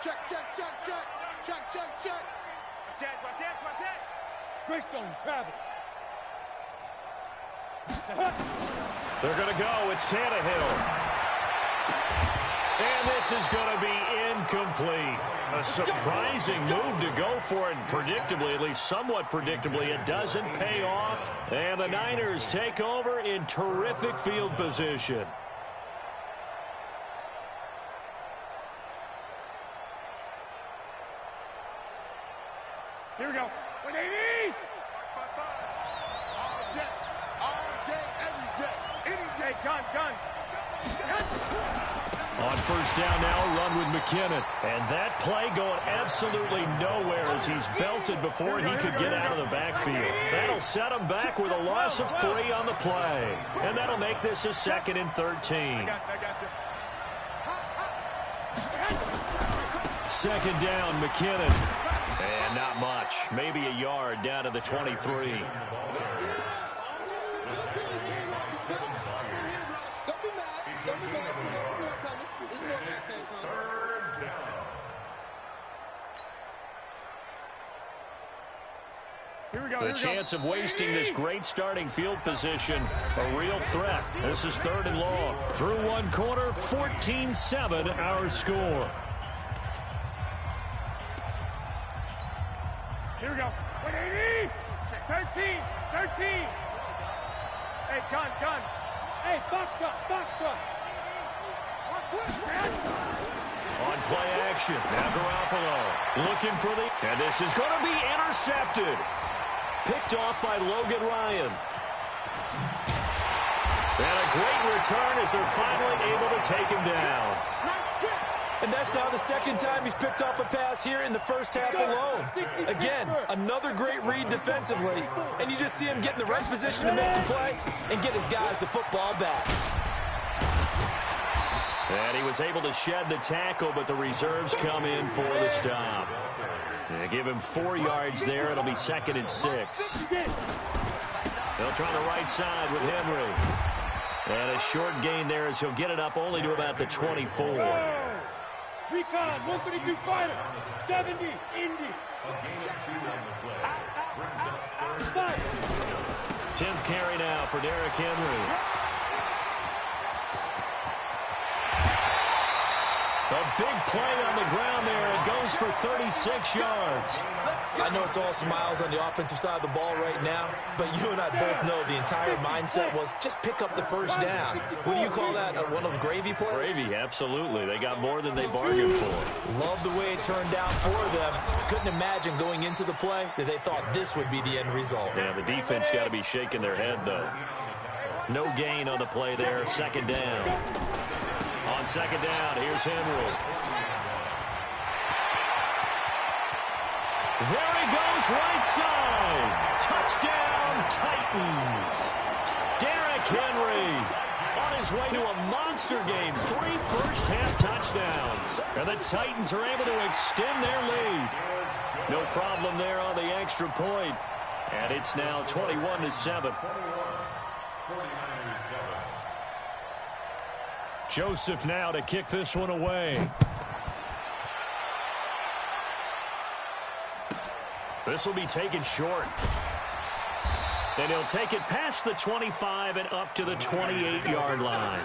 Check. Watch that. Greystone, travel. They're going to go. It's Tannehill. And this is going to be incomplete. A surprising move to go for it. Predictably, at least somewhat predictably, it doesn't pay off. And the Niners take over in terrific field position. Here we go. 180. All day, every day. Any day. Gun. On first down now, a run with McKinnon. And that play going absolutely nowhere as he's belted before he could get out of the backfield. That'll set him back with a loss of 3 on the play. And that'll make this a 2nd and 13. Second down, McKinnon. And not much. Maybe a yard down to the 23. The chance of wasting this great starting field position, a real threat. This is 3rd and long. Through one quarter, 14-7 our score. Here we go. 180. 13. Hey, gun. Hey, box truck. On play action, now Garoppolo looking for and this is going to be intercepted. Picked off by Logan Ryan. And a great return as they're finally able to take him down. And that's now the 2nd time he's picked off a pass here in the first half alone. Again, another great read defensively, and you just see him get in the right position to make the play and get his guys the football back. And he was able to shed the tackle, but the reserves come in for the stop. They give him 4 yards there. It'll be 2nd and 6. They'll try the right side with Henry. And a short gain there as he'll get it up only to about the 24. Recon, 132 fighter, 70, Indy. 10th carry now for Derrick Henry. A big play on the ground there. It goes for 36 yards. I know it's all smiles on the offensive side of the ball right now, but you and I both know the entire mindset was just pick up the first down. What do you call that? One of those gravy plays? Gravy, absolutely. They got more than they bargained for. Love the way it turned out for them. Couldn't imagine going into the play that they thought this would be the end result. Yeah, the defense got to be shaking their head, though. No gain on the play there. 2nd down. On 2nd down, here's Henry. There he goes, right side. Touchdown, Titans. Derrick Henry on his way to a monster game. 3 first-half touchdowns. And the Titans are able to extend their lead. No problem there on the extra point. And it's now 21-7. Joseph now to kick this one away. This will be taken short. Then he'll take it past the 25 and up to the 28-yard line.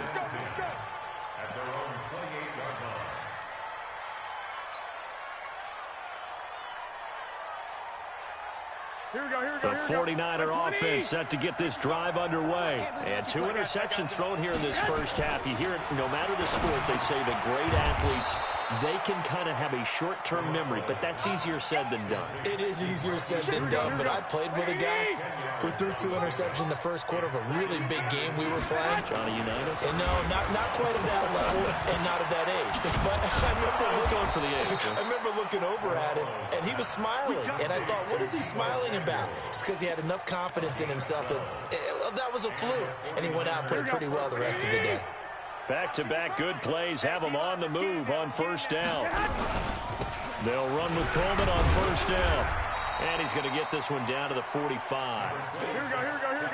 The 49er offense set to get this drive underway. And 2 interceptions thrown here in this first half. You hear it, no matter the sport, they say that great athletes, they can kind of have a short-term memory, but that's easier said than done. It is easier said than done, but I played with a guy who threw 2 interceptions in the first quarter of a really big game we were playing. Johnny Unitas? And no, not quite at that level and not at that age. But I was going for the age. I remember looking over at him, and he was smiling. And I thought, what is he smiling about? It's because he had enough confidence in himself that that was a fluke. And he went out and played pretty well the rest of the day. Back-to-back good plays have them on the move on first down. They'll run with Coleman on first down. And he's going to get this one down to the 45.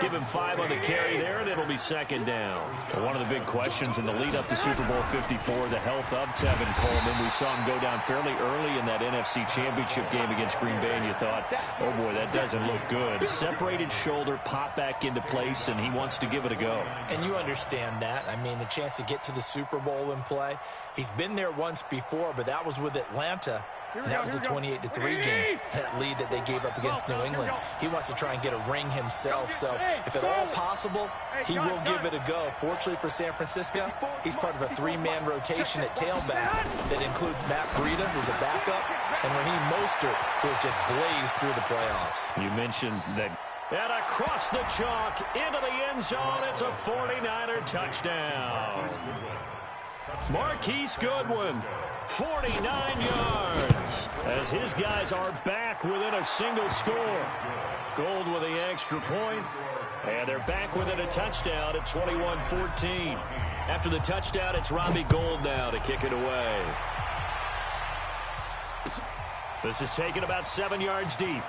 Give him 5 on the carry there, and it'll be second down. Well, one of the big questions in the lead-up to Super Bowl 54, the health of Tevin Coleman. We saw him go down fairly early in that NFC Championship game against Green Bay, and you thought, oh, boy, that doesn't look good. Separated shoulder, pop back into place, and he wants to give it a go. And you understand that. I mean, the chance to get to the Super Bowl and play. He's been there once before, but that was with Atlanta. And that was a 28-3 game, that lead that they gave up against New England. He wants to try and get a ring himself. So if at all possible, he will give it a go. Fortunately for San Francisco, he's part of a 3-man rotation at tailback that includes Matt Breida, who's a backup, and Raheem Mostert, who has just blazed through the playoffs. You mentioned that. And across the chalk, into the end zone, it's a 49er touchdown. Marquise Goodwin. 49 yards as his guys are back within a single score. Gold with the extra point, and they're back within a touchdown at 21-14. After the touchdown, it's Robbie Gould now to kick it away. This is taken about 7 yards deep.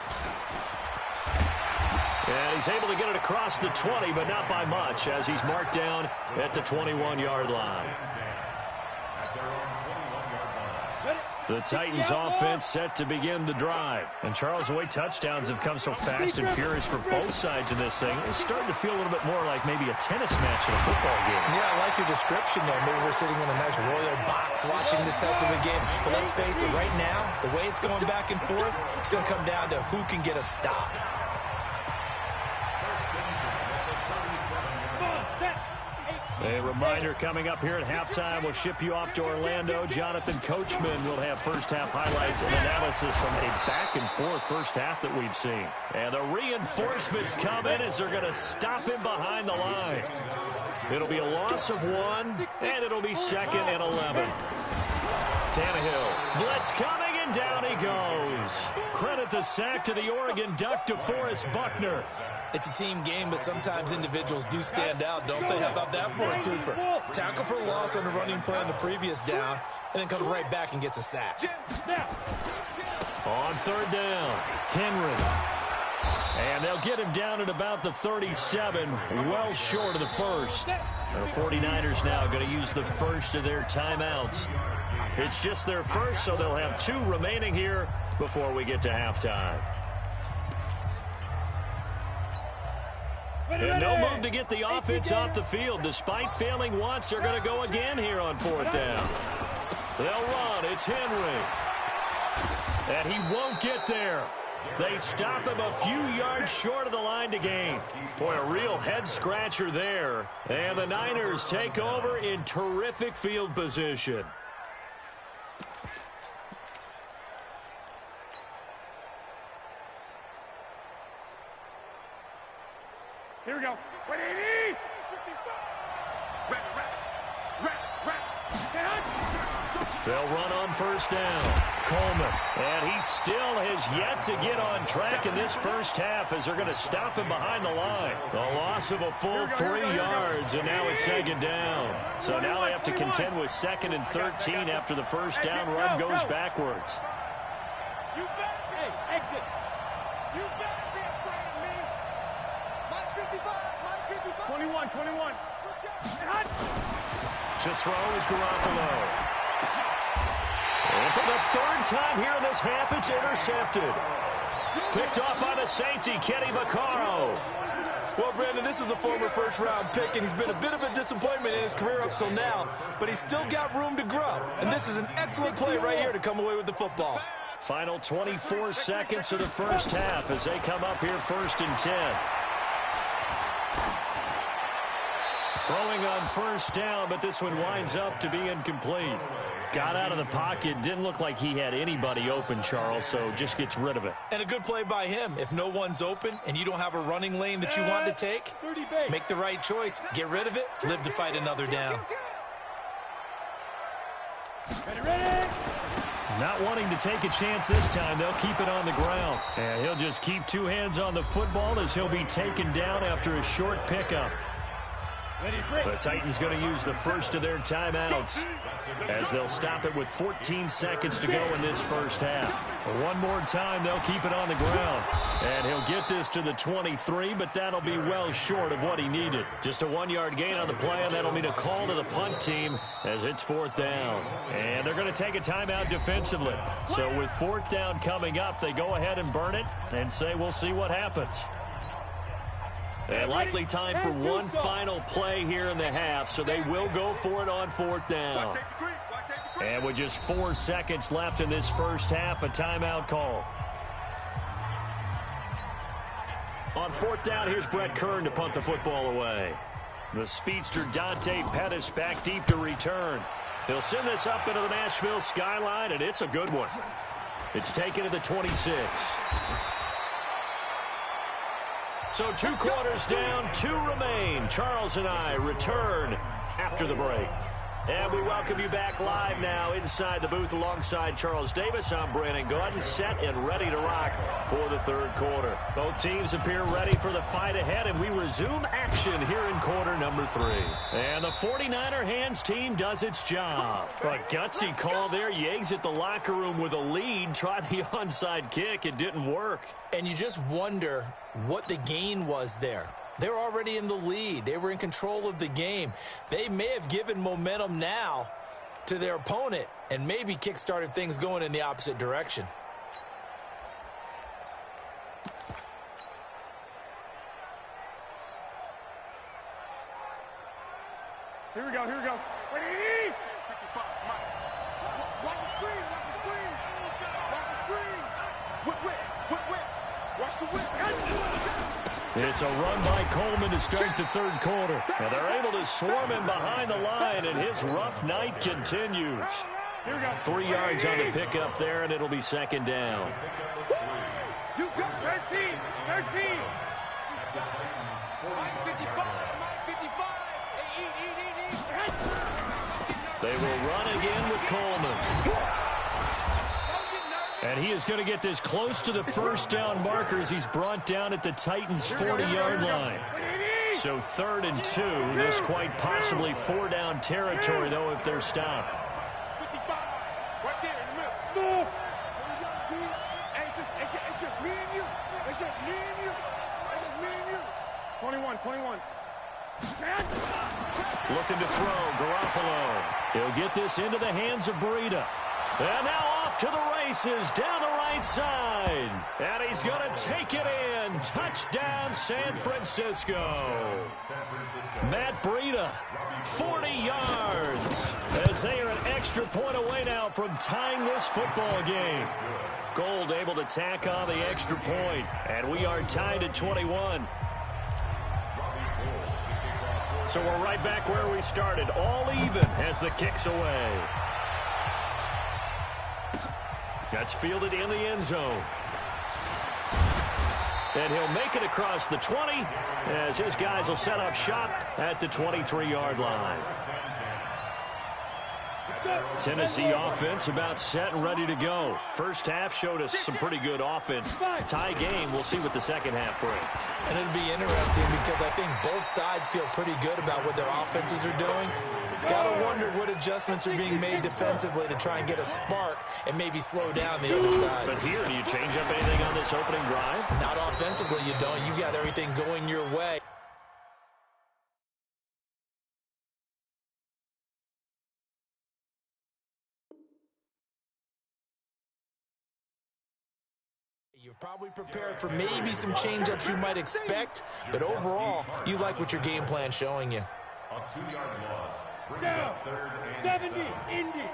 And he's able to get it across the 20, but not by much, as he's marked down at the 21-yard line. The Titans offense set to begin the drive. And Charles, the way touchdowns have come so fast and furious for both sides of this thing, it's starting to feel a little bit more like maybe a tennis match in a football game. Yeah, I like your description there. Maybe we're sitting in a nice royal box watching this type of a game. But let's face it, right now, the way it's going back and forth, it's going to come down to who can get a stop. A reminder coming up here at halftime. We'll ship you off to Orlando. Jonathan Coachman will have first-half highlights and analysis from a back-and-forth first half that we've seen. And the reinforcements come in as they're going to stop him behind the line. It'll be a loss of 1, and it'll be 2nd and 11. Tannehill. Blitz coming, and down he goes. Credit the sack to the Oregon Duck, DeForest Buckner. It's a team game, but sometimes individuals do stand out, don't they? How about that for a twofer? Tackle for a loss on the running play on the previous down, and then comes right back and gets a sack. On third down, Henry. And they'll get him down at about the 37, well short of the first. The 49ers now going to use the first of their timeouts. It's just their first, so they'll have 2 remaining here before we get to halftime. And no move to get the offense off the field. Despite failing once, they're going to go again here on 4th down. They'll run. It's Henry. And he won't get there. They stop him a few yards short of the line to gain. Boy, a real head-scratcher there. And the Niners take over in terrific field position. Here we go. 180. They'll run on first down. Coleman. And he still has yet to get on track in this first half as they're going to stop him behind the line. The loss of a full 3 yards, and now it's 2nd down. So now they have to contend with 2nd and 13 after the first down run goes backwards. You bet. Hey, exit. You better be afraid of me. My 55. 21. To throw is Garoppolo. And for the 3rd time here in this half, it's intercepted. Picked off by the safety, Kenny Vaccaro. Well, Brandon, this is a former first-round pick, and he's been a bit of a disappointment in his career up till now, but he's still got room to grow. And this is an excellent play right here to come away with the football. Final 24 seconds of the first half as they come up here 1st and 10. Throwing on first down, but this one winds up to be incomplete. Got out of the pocket. Didn't look like he had anybody open, Charles, so just gets rid of it. And a good play by him. If no one's open and you don't have a running lane that you want to take, make the right choice. Get rid of it. Live to fight another down. Ready. Not wanting to take a chance this time, they'll keep it on the ground. And he'll just keep 2 hands on the football as he'll be taken down after a short pickup. The Titans going to use the first of their timeouts as they'll stop it with 14 seconds to go in this first half. One more time, they'll keep it on the ground. And he'll get this to the 23, but that'll be well short of what he needed. Just a 1-yard gain on the play, and that'll mean a call to the punt team as it's 4th down. And they're going to take a timeout defensively. So with 4th down coming up, they go ahead and burn it and say we'll see what happens. And likely time for one final play here in the half, so they will go for it on 4th down. And with just 4 seconds left in this first half, a timeout call. On 4th down, here's Brett Kern to punt the football away. The speedster Dante Pettis back deep to return. He'll send this up into the Nashville skyline, and it's a good one. It's taken to the 26. So 2 quarters down, 2 remain. Charles and I return after the break. And we welcome you back live now inside the booth alongside Charles Davis. I'm Brandon Gaudin, set and ready to rock for the 3rd quarter. Both teams appear ready for the fight ahead, and we resume action here in quarter number 3. And the 49er hands team does its job. A gutsy call there. You exit the locker room with a lead. Try the onside kick. It didn't work. And you just wonder what the gain was there. They're already in the lead. They were in control of the game. They may have given momentum now to their opponent and maybe kick-started things going in the opposite direction. Here we go, here we go. Ready? Watch the screen, watch the screen. Watch the screen. Whip. Watch the whip. It's a run by Coleman to start the 3rd quarter. And they're able to swarm him behind the line, and his rough night continues. 3 yards on the pickup there, and it'll be 2nd down. You got 13. 13. Mike 55. They will run again with Coleman. And he is going to get this close to the 1st down marker as he's brought down at the Titans' 40-yard line. So 3rd and 2. This quite possibly 4-down territory, though, if they're stopped. 55. Right there in the middle. It's just me and you. It's just me and you. It's just me and you. 21. Looking to throw, Garoppolo. He'll get this into the hands of Breida. And now off to the races down the right side. And he's going to take it in. Touchdown, San Francisco. Matt Breida, 40 yards. As they are an extra point away now from tying this football game. Gold able to tack on the extra point. And we are tied at 21. So we're right back where we started. All even as the kick's away. That's fielded in the end zone. And he'll make it across the 20 as his guys will set up shop at the 23-yard line. Tennessee offense about set and ready to go. First half showed us some pretty good offense. Tie game, we'll see what the second half brings. And it'll be interesting because I think both sides feel pretty good about what their offenses are doing. Gotta wonder what adjustments are being made defensively to try and get a spark and maybe slow down the other side. But here, do you change up anything on this opening drive? Not offensively, you don't. You got everything going your way. You've probably prepared for maybe some change-ups you might expect, but overall, you like what your game plan's showing you. A 2-yard loss. Down. 70. Indy.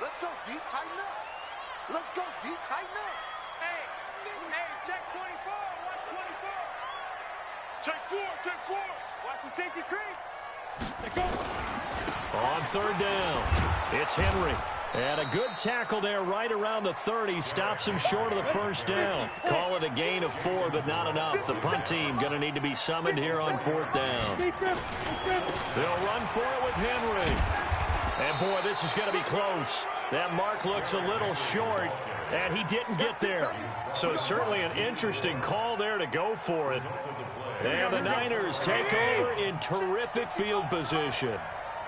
Let's go deep, tighten up. Let's go deep, tighten up. Hey, check 24. Watch 24. Check 4. Watch the safety creep. They go. On 3rd down, it's Henry. And a good tackle there right around the 30. Stops him short of the 1st down. Call it a gain of 4, but not enough. The punt team going to need to be summoned here on 4th down. They'll run for it with Henry. And, boy, this is going to be close. That mark looks a little short. And he didn't get there. So certainly an interesting call there to go for it. And the Niners take over in terrific field position.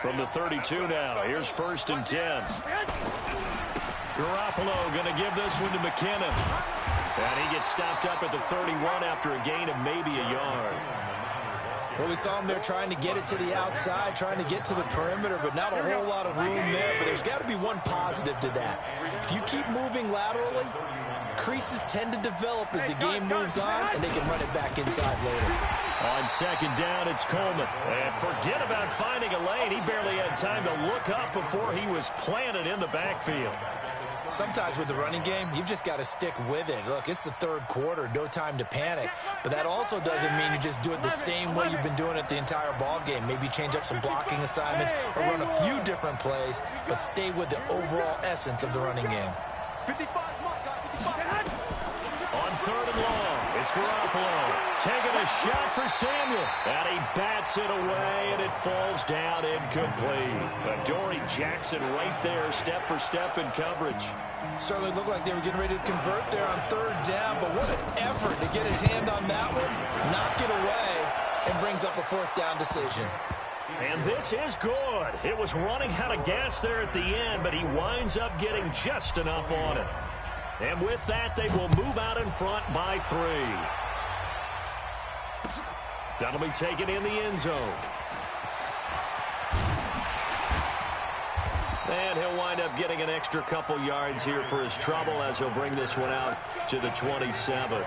From the 32 now, here's 1st and 10. Garoppolo going to give this one to McKinnon. And he gets stopped up at the 31 after a gain of maybe a yard. Well, we saw him there trying to get it to the outside, trying to get to the perimeter, but not a whole lot of room there. But there's got to be one positive to that. If you keep moving laterally, creases tend to develop as the game moves on, and they can run it back inside later. On 2nd down, it's Coleman. And forget about finding a lane. He barely had time to look up before he was planted in the backfield. Sometimes with the running game, you've just got to stick with it. Look, it's the 3rd quarter, no time to panic. But that also doesn't mean you just do it the same way you've been doing it the entire ball game. Maybe change up some blocking assignments or run a few different plays, but stay with the overall essence of the running game. 55, on 3rd and long, it's Garoppolo taking a shot for Samuel. And he bats it away, and it falls down incomplete. Adoree Jackson right there, step for step in coverage. Certainly looked like they were getting ready to convert there on 3rd down, but what an effort to get his hand on that one, knock it away, and brings up a 4th down decision. And this is good. It was running out of gas there at the end, but he winds up getting just enough on it. And with that, they will move out in front by 3. That'll be taken in the end zone. And he'll wind up getting an extra couple yards here for his trouble as he'll bring this one out to the 27.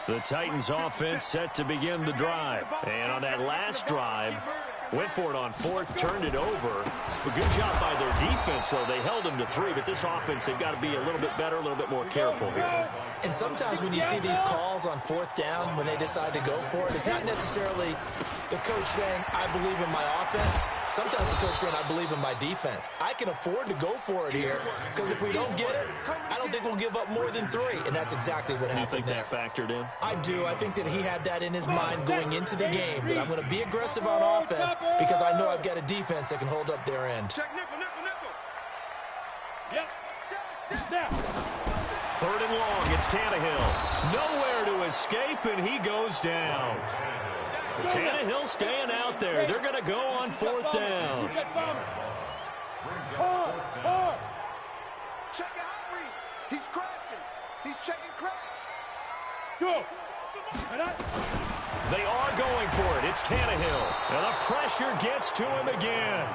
The Titans offense set to begin the drive. And on that last drive, went for it on 4th, turned it over. A good job by their defense, though. They held them to 3, but this offense, they've got to be a little bit better, a little bit more careful here. And sometimes when you see these calls on 4th down, when they decide to go for it, it's not necessarily the coach saying, I believe in my offense. Sometimes the coach saying, I believe in my defense. I can afford to go for it here, because if we don't get it, I don't think we'll give up more than 3. And that's exactly what happened there. You think that factored in? I do. I think that he had that in his mind going into the game, that I'm going to be aggressive on offense because I know I've got a defense that can hold up their end. check nickel, nickel, nickel. Yep. 3rd and long, it's Tannehill. Nowhere to escape, and he goes down. Tannehill staying out there. They're going to go on 4th down. Check out Reed. He's crashing. He's checking crash. Go. They are going for it. It's Tannehill. And the pressure gets to him again.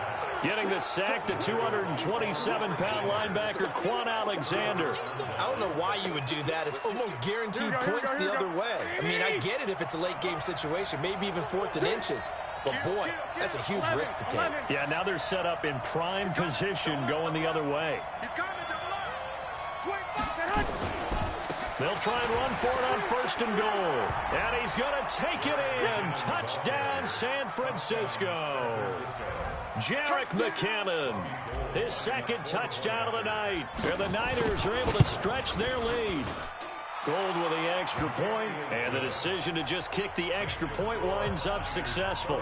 Getting the sack, the 227-pound linebacker, Quan Alexander. I don't know why you would do that. It's almost guaranteed points the other way. I mean, I get it if it's a late-game situation, maybe even 4th and inches. But, boy, that's a huge risk to take. Yeah, now they're set up in prime position going the other way. They'll try and run for it on 1st and goal. And he's going to take it in. Touchdown, San Francisco. Jerick McKinnon, his 2nd touchdown of the night. And the Niners are able to stretch their lead. Gold with the extra point, and the decision to just kick the extra point winds up successful.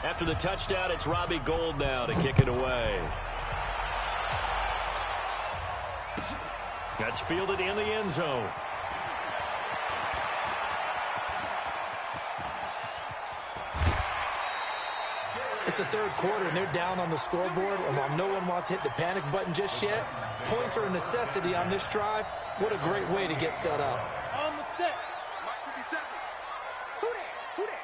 After the touchdown, it's Robbie Gould now to kick it away. That's fielded in the end zone. It's the 3rd quarter, and they're down on the scoreboard. And while no one wants to hit the panic button just yet, points are a necessity on this drive. What a great way to get set up. On the set. Mike 57. Who that? Who that?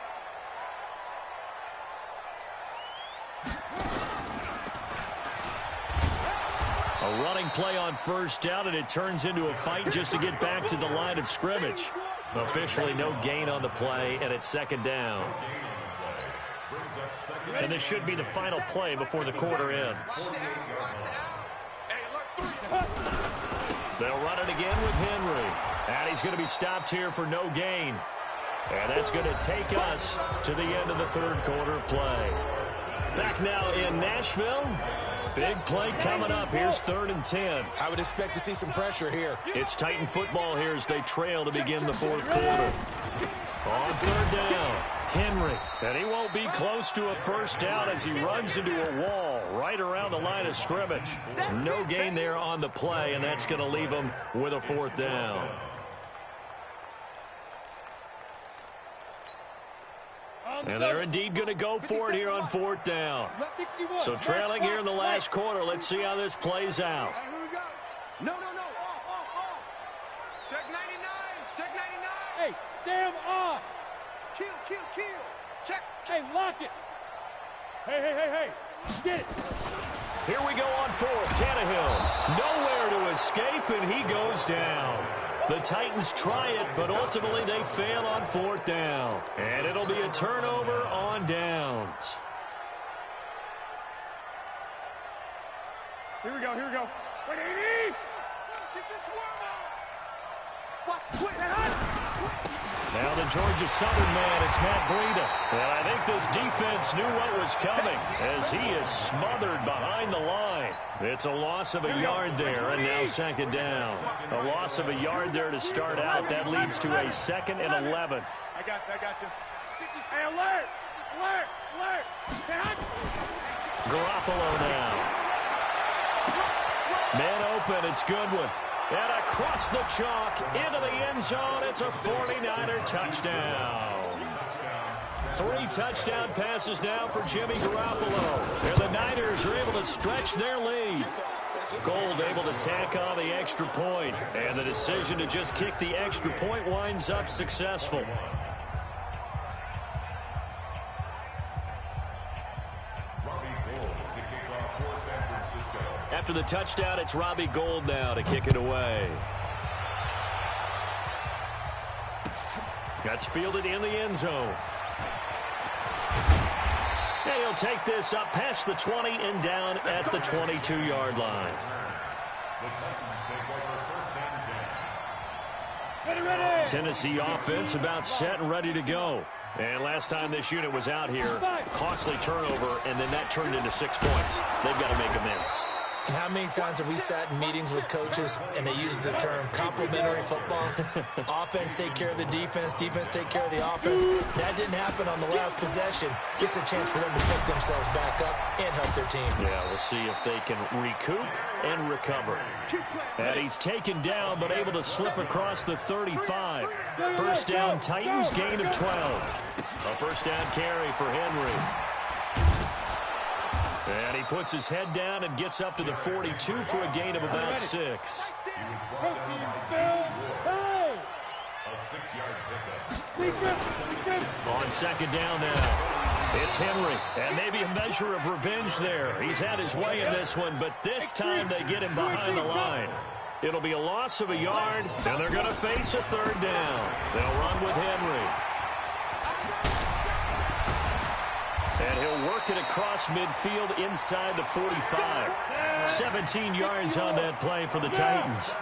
A running play on 1st down, and it turns into a fight just to get back to the line of scrimmage. Officially no gain on the play, and it's 2nd down. And this should be the final play before the quarter ends. They'll run it again with Henry. And he's going to be stopped here for no gain. And that's going to take us to the end of the 3rd quarter play. Back now in Nashville. Big play coming up. Here's 3rd and 10. I would expect to see some pressure here. It's Titan football here as they trail to begin the 4th quarter. On third down, Henry. And he won't be close to a first down as he runs into a wall right around the line of scrimmage. No gain there on the play, and that's going to leave him with a fourth down. And they're indeed going to go for it here on fourth down. So trailing here in the last quarter. Let's see how this plays out. No. Off. Check 99. Hey, Sam, off. Kill. Check. Hey, lock it. Hey. Get it. Here we go on fourth. Tannehill nowhere to escape, and he goes down. The Titans try it, but ultimately they fail on fourth down. And it'll be a turnover on downs. Here we go. 180. Get your swarm out. Watch quick. Now the Georgia Southern man, it's Matt Breida. And I think this defense knew what was coming as he is smothered behind the line. It's a loss of a yard there, and now second down. A loss of a yard there to start out. That leads to a 2nd and 11. I got you. Hey, alert. Garoppolo now. Man open, it's Goodwin. And across the chalk, into the end zone, it's a 49er touchdown. 3 touchdown passes now for Jimmy Garoppolo. And the Niners are able to stretch their lead. Gold able to tack on the extra point. And the decision to just kick the extra point winds up successful. After the touchdown, it's Robbie Gould now to kick it away. That's fielded in the end zone. And he'll take this up past the 20 and down at the 22-yard line. Tennessee offense about set and ready to go. And last time this unit was out here, costly turnover, and then that turned into 6 points. They've got to make amends. And how many times have we sat in meetings with coaches and they use the term complementary football? Offense take care of the defense, defense take care of the offense. That didn't happen on the last possession. It's a chance for them to pick themselves back up and help their team. Yeah, we'll see if they can recoup and recover. And he's taken down but able to slip across the 35. First down, Titans, gain of 12. A first down carry for Henry. And he puts his head down and gets up to the 42 for a gain of about 6. A 6-yard pickup. On second down now, it's Henry. And maybe a measure of revenge there. He's had his way in this one, but this time they get him behind the line. It'll be a loss of a yard, and they're going to face a third down. They'll run with Henry. And he'll work it across midfield inside the 45. 17 yards on that play for the Titans.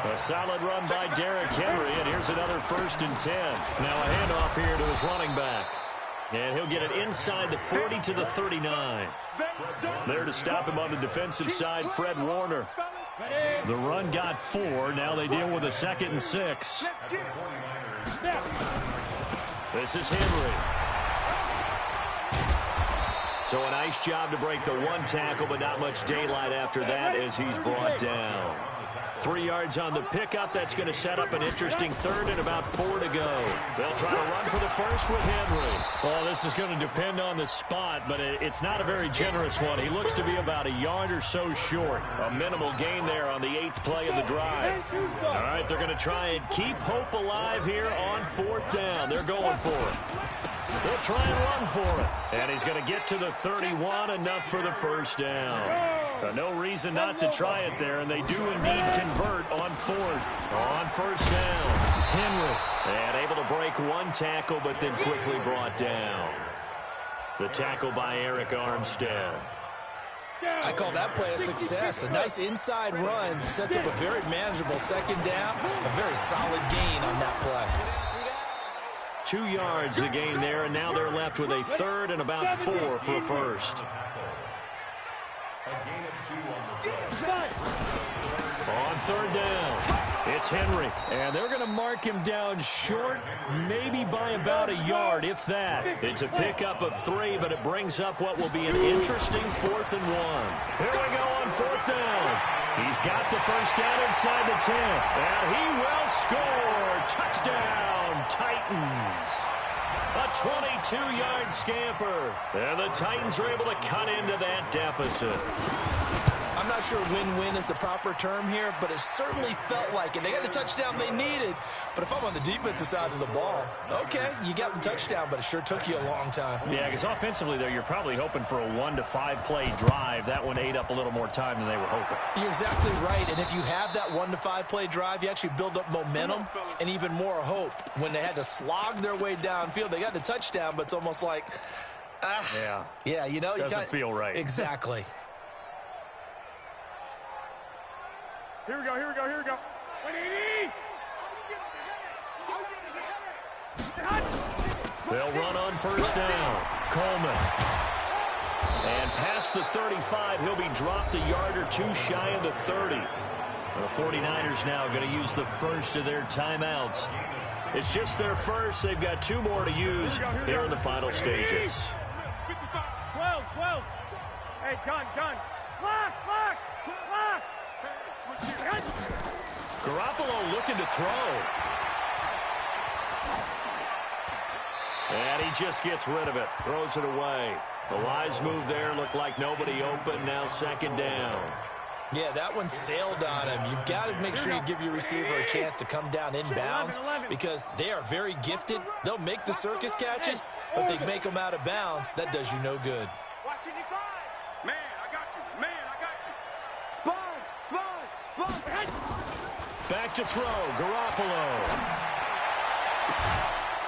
A solid run by Derrick Henry, and here's another 1st and 10. Now a handoff here to his running back. And he'll get it inside the 40 to the 39. There to stop him on the defensive side, Fred Warner. The run got 4. Now they deal with a 2nd and 6. This is Henry. So a nice job to break the 1 tackle, but not much daylight after that as he's brought down. 3 yards on the pickup. That's going to set up an interesting 3rd and about 4 to go. They'll try to run for the first with Henry. Well, this is going to depend on the spot, but it's not a very generous one. He looks to be about a yard or so short. A minimal gain there on the 8th play of the drive. All right, they're going to try and keep hope alive here on 4th down. They're going for it. They'll try and run for it. And he's going to get to the 31, enough for the first down. No reason not to try it there, and they do indeed convert on 4th. On first down, Henry. And able to break 1 tackle, but then quickly brought down. The tackle by Eric Armstead. I call that play a success. A nice inside run sets up a very manageable 2nd down. A very solid gain on that play. 2 yards the gain there, and now they're left with a 3rd and about 4 for a first. On 3rd down, It's Henry, and they're going to mark him down short, maybe by about a yard, if that. It's a pickup of 3, but it brings up what will be an interesting 4th and 1. Here we go on 4th down. He's got the first down inside the 10, and he will score. Touchdown, Titans. A 22-yard scamper, and the Titans are able to cut into that deficit. I'm not sure win-win is the proper term here, but it certainly felt like it. They got the touchdown they needed, but if I'm on the defensive side of the ball, okay, you got the touchdown, but it sure took you a long time. Yeah, because offensively, there, you're probably hoping for a 1 to 5 play drive. That one ate up a little more time than they were hoping. You're exactly right, and if you have that 1 to 5 play drive, you actually build up momentum and even more hope. When they had to slog their way downfield, they got the touchdown, but it's almost like, yeah, you know, doesn't feel right. Exactly. Here we go. 180! They'll run on first down. Coleman. And past the 35, he'll be dropped a yard or 2 shy of the 30. The 49ers now going to use the first of their timeouts. It's just their first. They've got 2 more to use here in the final stages. 12. Hey, gun. Lock. Garoppolo looking to throw. And he just gets rid of it. Throws it away. The wise move there. Looked like nobody open. Now 2nd down. Yeah, that one sailed on him. You've got to make sure you give your receiver a chance to come down inbounds because they are very gifted. They'll make the circus catches, but they make them out of bounds. That does you no good. Man, I got you. Sponge. Back to throw. Garoppolo.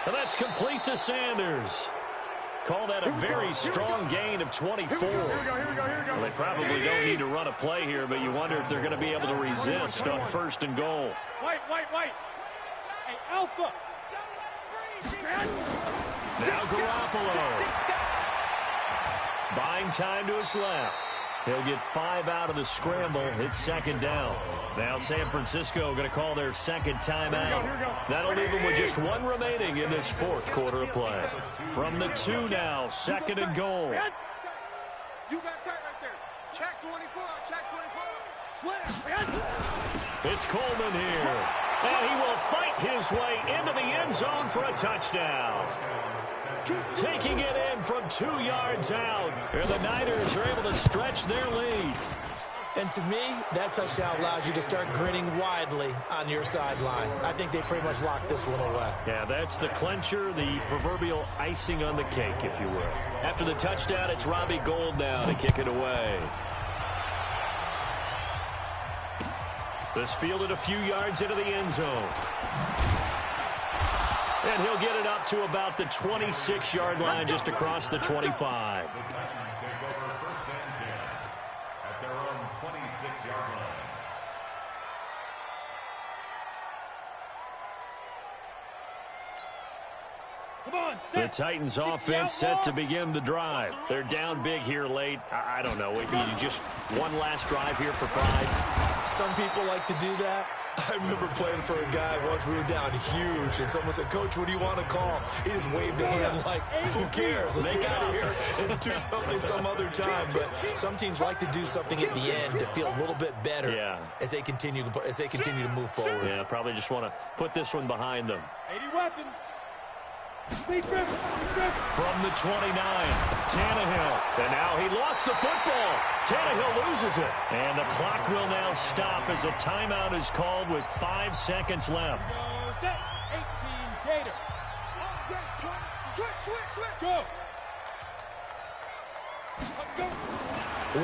And that's complete to Sanders. Call that a very strong gain of 24. Here we go. Well, they probably don't need to run a play here, but you wonder if they're going to be able to resist on 1st and goal. White. Hey, Alpha. Now Garoppolo. Buying time to his left. He'll get 5 out of the scramble. It's 2nd down. Now San Francisco going to call their 2nd timeout. That'll leave them with just 1 remaining in this 4th quarter of play. From the 2 now, 2nd and goal. You got tight right there. Check 24. Slam. It's Coleman here. And he will fight his way into the end zone for a touchdown. Taking it in from 2 yards out. And the Niners are able to stretch their lead. And to me, that touchdown allows you to start grinning widely on your sideline. I think they pretty much locked this one away. Yeah, that's the clincher, the proverbial icing on the cake, if you will. After the touchdown, it's Robbie Gould now to kick it away. This fielded a few yards into the end zone. And he'll get it up to about the 26-yard line, just across the 25. The Titans offense set to begin the drive. They're down big here late. I don't know. Just one last drive here for pride. Some people like to do that. I remember playing for a guy once. We were down huge, and someone said, "Coach, what do you want to call?" He just waved a hand like, "Who cares? Let's get out of here and do something some other time." But some teams like to do something at the end to feel a little bit better as they continue to move forward. Yeah, probably just want to put this one behind them. 80 weapon. From the 29, Tannehill. And now he lost the football. Tannehill loses it. And the clock will now stop as a timeout is called with 5 seconds left. 18 Gator. Switch. Go.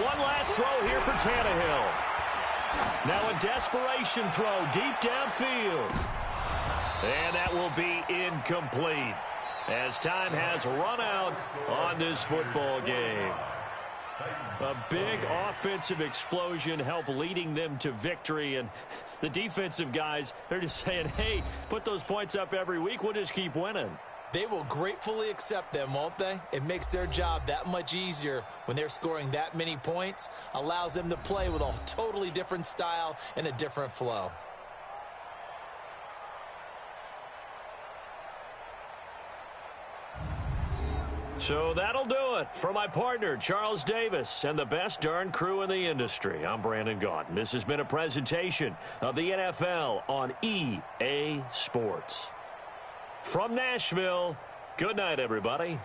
One last throw here for Tannehill. Now a desperation throw deep downfield. And that will be incomplete as time has run out on this football game. A big offensive explosion helped leading them to victory, and the defensive guys, they're just saying, hey, put those points up every week, we'll just keep winning. They will gratefully accept them, won't they? It makes their job that much easier when they're scoring that many points, allows them to play with a totally different style and a different flow. So that'll do it. For my partner, Charles Davis, and the best darn crew in the industry, I'm Brandon Gaudin. This has been a presentation of the NFL on EA Sports. From Nashville, good night, everybody.